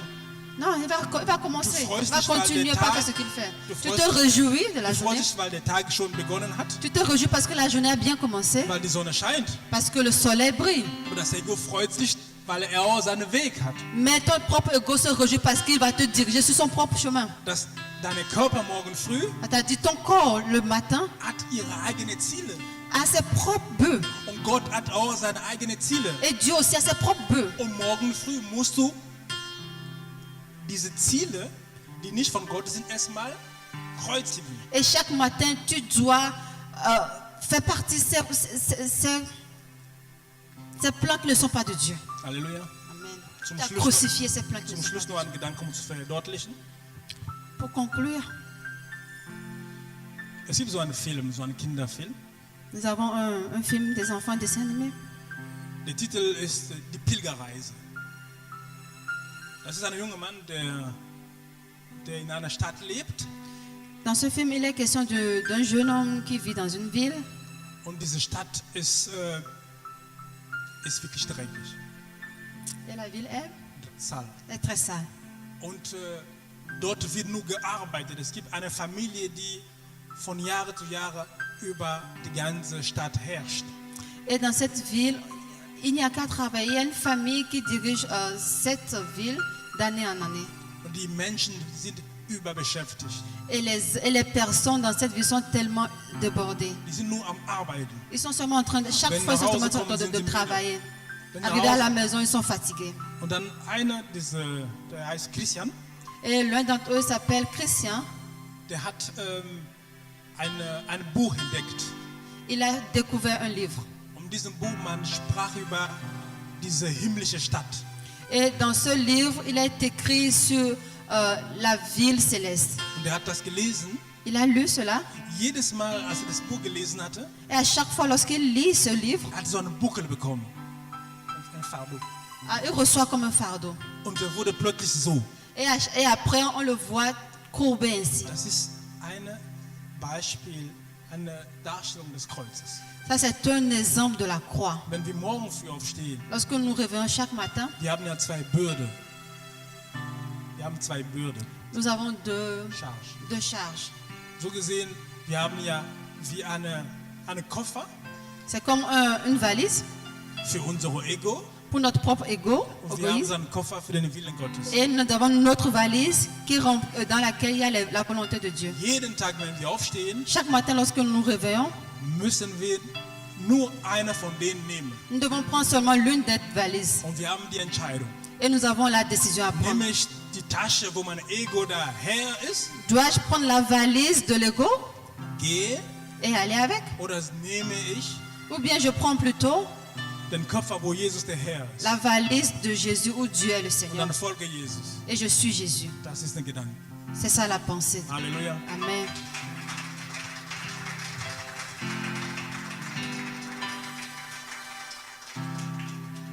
Non, il va commencer. Du freust Il va dich, weil continuer der par Tag- ce qu'il fait. du Tu freust- te réjouis de la Du journée. freust dich, weil der Tag schon begonnen hat, Tu te réjouis parce que la journée a bien commencé, weil die Sonne scheint. parce que le soleil brille. Und das Ego freut sich, weil er auch seinen Weg hat. Mais ton propre ego se réjouit parce qu'il va te diriger sur son propre chemin. Dass deine Körper morgen früh T'as dit ton corps le matin hat ihre eigenen Ziele. a ses propres bœufs. Und Gott hat auch seine eigenen Ziele. Et Dieu aussi a ses propres bœufs. Und morgen früh musst du diese Ziele, die nicht von Gott sind, erstmal kreuzigen. Et chaque matin, tu dois faire partie ces plans qui ne sont pas de Dieu. Halleluja. Amen. Zum Tu as Schluss- crucifié ces plans qui Zum ne sont Schluss pas noch ein Gedanke, um zu verdeutlichen. Pour conclure, Es gibt so einen Film, so einen Kinderfilm. nous avons un film des enfants dessin animé. Der Titel ist Die Pilgerreise. Das ist ein junger Mann, der in einer Stadt lebt. Dans ce film, il est question d'un jeune homme qui vit dans une ville. Und diese Stadt ist wirklich dreckig. Et la ville Sal. est très sale. Und dort wird nur gearbeitet. Es gibt eine Familie, die von Jahr zu Jahr über die ganze Stadt herrscht. Et dans cette ville, il n'y a qu'à travailler. Il y a une famille qui dirige cette ville d'année en année. Und die Menschen sind überbeschäftigt. Et les personnes dans cette ville sont tellement débordées. Die sind nur am Arbeiten. Ils sont seulement en train de, chaque Wenn fois, ils sont nach seulement en Hause train kommen, sind de sie müde. travailler. Wenn nach Arrivés à Hause- la maison, ils sont fatigués. Und dann einer, der heißt Christian, Et l'un d'entre eux s'appelle Christian. der hat ein Buch entdeckt. Il a découvert un livre. In diesem Buch man sprach über diese himmlische Stadt. Et dans ce livre, il a été écrit sur la ville céleste. Und er hat das gelesen. Il a lu cela. Jedes Mal, als er das Buch gelesen hatte, Et à chaque fois, lorsqu'il lit ce livre, hat er so einen Buckel bekommen. Ein Farbe. il reçoit comme un fardeau. Und er wurde plötzlich so. Et après, on le voit courbé ainsi. Das ist eine Beispiel, eine Darstellung des Kreuzes. Ça, c'est un exemple de la croix. Wenn wir morgen früh aufstehen, Lorsque nous nous réveillons chaque matin, wir haben ja zwei Bürde. Wir haben zwei Bürde, nous avons deux Charge. charges. So gesehen, wir haben ja wie eine Koffer C'est comme une valise für unser Ego pour notre propre ego, und wir haben égoïsme. so einen Koffer für den Willen Gottes. Et nous avons notre valise dans laquelle il y a la volonté de Dieu. Jeden Tag, wenn wir aufstehen, Chaque matin, lorsque nous nous réveillons, müssen wir nur eine von denen nehmen. nous devons prendre seulement l'une des valises. Und wir haben die Entscheidung. Et nous avons la décision à prendre. Nehme ich die Tasche, wo mein Ego daher ist, Dois-je prendre la valise de l'ego gehe, et aller avec? oder nehme ich Ou bien je prends plutôt den Koffer, wo Jesus der Herr ist. la valise de Jésus où Dieu est le Und Seigneur. dann folge Jesus. Et je suis Jésus. Das ist ein Gedanke. C'est ça la pensée. Halleluja. Amen.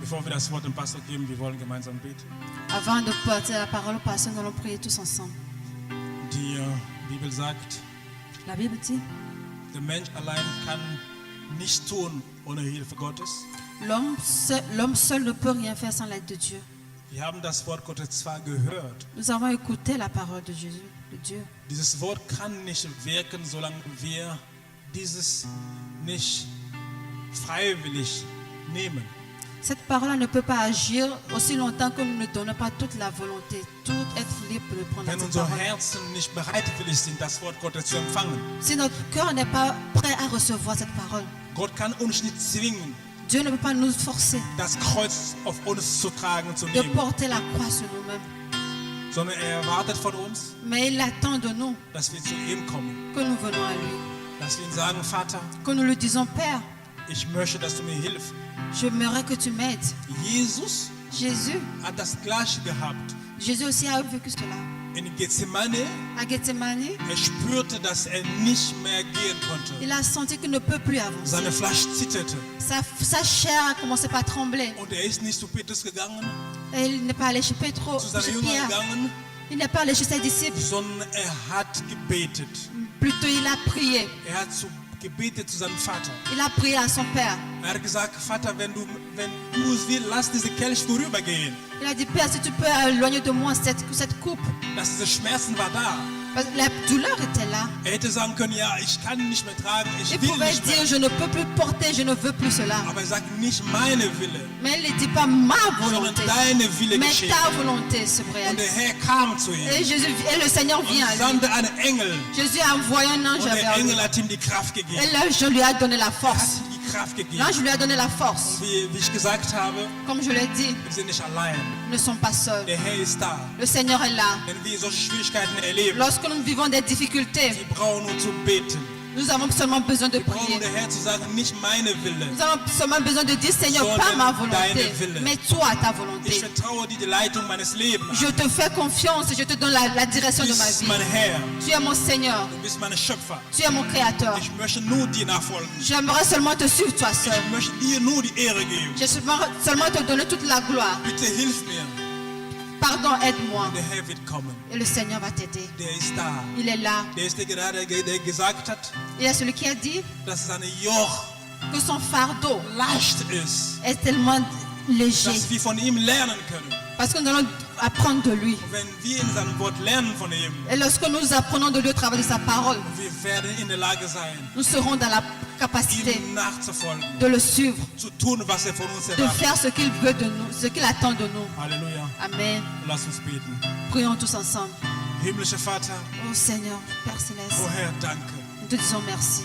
Bevor wir das Wort dem Pastor geben, wir wollen gemeinsam beten. Avant de porter la parole au pasteur, nous allons prier tous ensemble. Die Bibel sagt, La Bible dit, der Mensch allein kann nichts tun ohne Hilfe Gottes. l'homme seul ne peut rien faire sans l'aide de Dieu. Wir haben das Wort Gottes zwar gehört, Nous avons écouté la parole de Jésus, de Dieu. dieses Wort kann nicht wirken, solange wir dieses nicht freiwillig nehmen. Cette parole ne peut pas agir aussi longtemps que nous ne donnons pas toute la volonté, tout être libre de prendre Wenn cette unsere parole. Herzen nicht bereitwillig sind, das Wort Gottes zu empfangen. Si notre cœur n'est pas prêt à recevoir cette parole, Gott kann uns nicht zwingen, Dieu ne peut pas nous forcer das Kreuz auf uns zu tragen, zu de nehmen, porter la croix sur nous-mêmes. sondern er erwartet von uns, Mais il attend de nous dass wir zu ihm kommen, que nous venons à lui, dass wir ihm sagen, Vater, que nous lui disons, Père, ich möchte, dass du mir hilfst. j'aimerais que tu m'aides. Jesus Jésus, hat das Gleiche gehabt. Jésus aussi a vécu cela. In Gethsemane, À Gethsemane, er spürte, dass er nicht mehr gehen konnte. il a senti qu'il ne peut plus avancer. Seine Fleisch zitterte Sa chair a commencé par trembler. und er ist nicht zu Petrus gegangen, Et il n'est pas allé chez Pétro, zu seinen chez Jüngern Pierre. gegangen, Il n'est pas allé chez ses disciples. sondern er hat gebetet. Plutôt, il a prié. Er hat gebetet zu seinem Vater. Il a prié à son Père. Er hat gesagt, Vater, wenn du es willst, lass diese Kelch vorübergehen. Il a dit, Père, si tu peux éloigner de moi cette coupe. Dass diese Schmerzen war da. Parce que la douleur était là. Er hätte sagen können, ja, ich kann nicht mehr tragen, ich Il will pouvait nicht mehr. dire, je ne peux plus porter, je ne veux plus cela. Aber er sagt, nicht meine Wille, Mais il ne dit pas ma sondern volonté, deine Wille mais geschehen. ta volonté se Und der réalise. Herr kam zu Et, ihm le Seigneur und vient à lui. sandte einen Engel. Jésus a envoyé un ange Und der vers lui. Engel hat ihm die Kraft Et gegeben. l'ange lui a donné la Er hat force. ihm die Kraft gegeben. L'ange lui a donné la force. Wie ich gesagt habe, Comme je l'ai dit, wir sind nicht allein. nous ne sommes pas seuls. Der Herr ist da. Le Seigneur est là. Wenn wir solche Schwierigkeiten erleben, Lorsque nous vivons des difficultés, wir brauchen nur zu beten. nous avons seulement besoin de Wir brauchen nur prier. der Herr zu sagen, nicht meine Wille. Nous avons seulement besoin de dire, Seigneur, pas ma volonté, Deine Wille. mais toi, ta Ich volonté. vertraue dir die Leitung meines Lebens. Je te fais confiance et je te donne la direction Du de ma bist vie. mein Herr. Tu es mon Seigneur, Du bist mein Schöpfer. tu es mon Créateur. Ich möchte nur dir nachfolgen. J'aimerais seulement te suivre, toi seul. Ich möchte dir nur die Ehre geben. Je seulement te donner toute la gloire. Bitte hilf mir. Pardon, aide-moi. Der Herr wird kommen. Et le Seigneur va t'aider. Der ist da. Il est là. Der ist der gerade, der gesagt hat, Il y a celui qui a dit dass sein Joch que son fardeau leicht ist, est tellement léger. dass wir von ihm lernen können. Parce que nous allons apprendre de lui. Und wenn wir in seinem Wort lernen von ihm, Et lorsque nous apprenons de lui au travers de sa parole, wir werden in der Lage sein, nous serons dans la capacité ihm nachzufolgen, de le suivre, zu tun, was er von uns de erwartet. faire ce qu'il veut de nous, ce qu'il attend de nous. Halleluja. Amen. Lass uns beten. Prions tous ensemble. Himmlischer Vater, Oh Seigneur, Père oh Céleste, Herr, danke. nous te disons merci.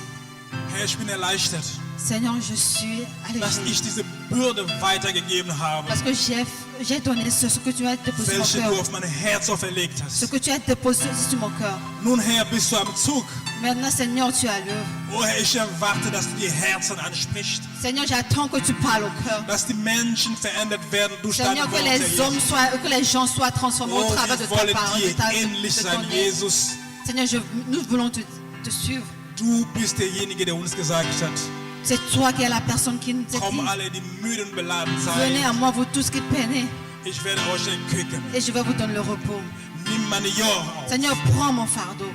Herr, ich bin erleichtert, Seigneur, je suis dass allégé ich diese Bürde weitergegeben habe, parce que j'ai donné ce que tu as déposé sur welche mon du cœur. auf mein Herz auferlegt Ce hast. que tu as déposé sur mon cœur. Nun, Herr, bist du am Zug. Maintenant, Seigneur, tu es à l'œuvre. Oh Herr, ich erwarte, dass du die Herzen ansprichst, Seigneur, j'attends que tu parles au cœur. dass die Menschen verändert werden durch dein Seigneur, Wort, que Herr les hommes Jesus. soient, que les gens soient transformés au Oh, travers de wir ta wollen parole, dir de ta ähnlich de sein, ton aide. Jesus. Seigneur, nous voulons te suivre. Du bist derjenige, der uns gesagt hat, C'est toi qui es la personne qui nous a komm dit, alle, die müde und beladen venez à seid, moi, vous tous qui peinez, ich werde euch erquicken. et je vais vous donner le repos. Nimm meine Joch auf, Seigneur, prends mon fardeau,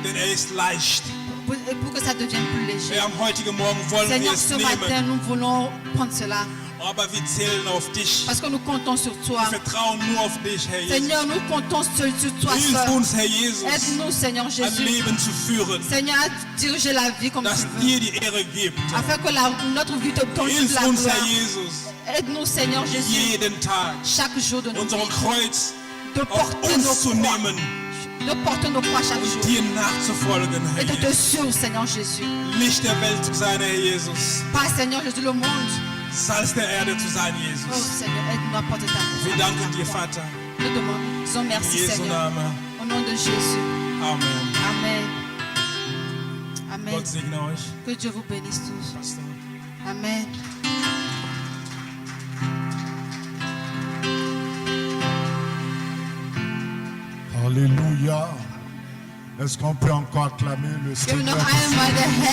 denn er ist leicht pour que ça devienne plus léger. Herr, am heutigen Morgen wollen wir Seigneur, es ce matin, nehmen. nous voulons prendre cela Aber wir zählen auf dich. parce que nous comptons sur toi. Wir vertrauen nur auf dich, Herr Jesus. Seigneur, nous comptons sur toi Hilf seul. uns, Herr Jesus, Aide-nous, Seigneur ein Jésus. Leben zu führen, Seigneur, à diriger la vie comme das tu veux. dir die Ehre gibt. Afin que notre vie te donne toute Hilf la uns, gloire. Herr Jesus, Aide-nous, Seigneur Jésus, jeden Tag chaque jour de notre unser vie, Kreuz de auf porter nos uns zu croix, nehmen de porter nos croix chaque und jour dir nachzufolgen, Herr et de te Jesus. suivre, Seigneur Jésus. Licht der Welt zu sein, Herr Jesus. Pas, Seigneur Jésus, le monde. Salz der Erde zu sein, Oh, Jesus. Seigneur, aide-nous à porter ta Wir gloire. danken dir, Vater. Nous demandons In merci, Jesu Seigneur. Namen. Au nom de Jésus. Amen. Amen. Amen. Gott segne euch. Que Dieu vous bénisse tous. Pastor. Amen. Alléluia. Est-ce qu'on peut encore acclamer le Gib noch Seigneur? einmal der Herr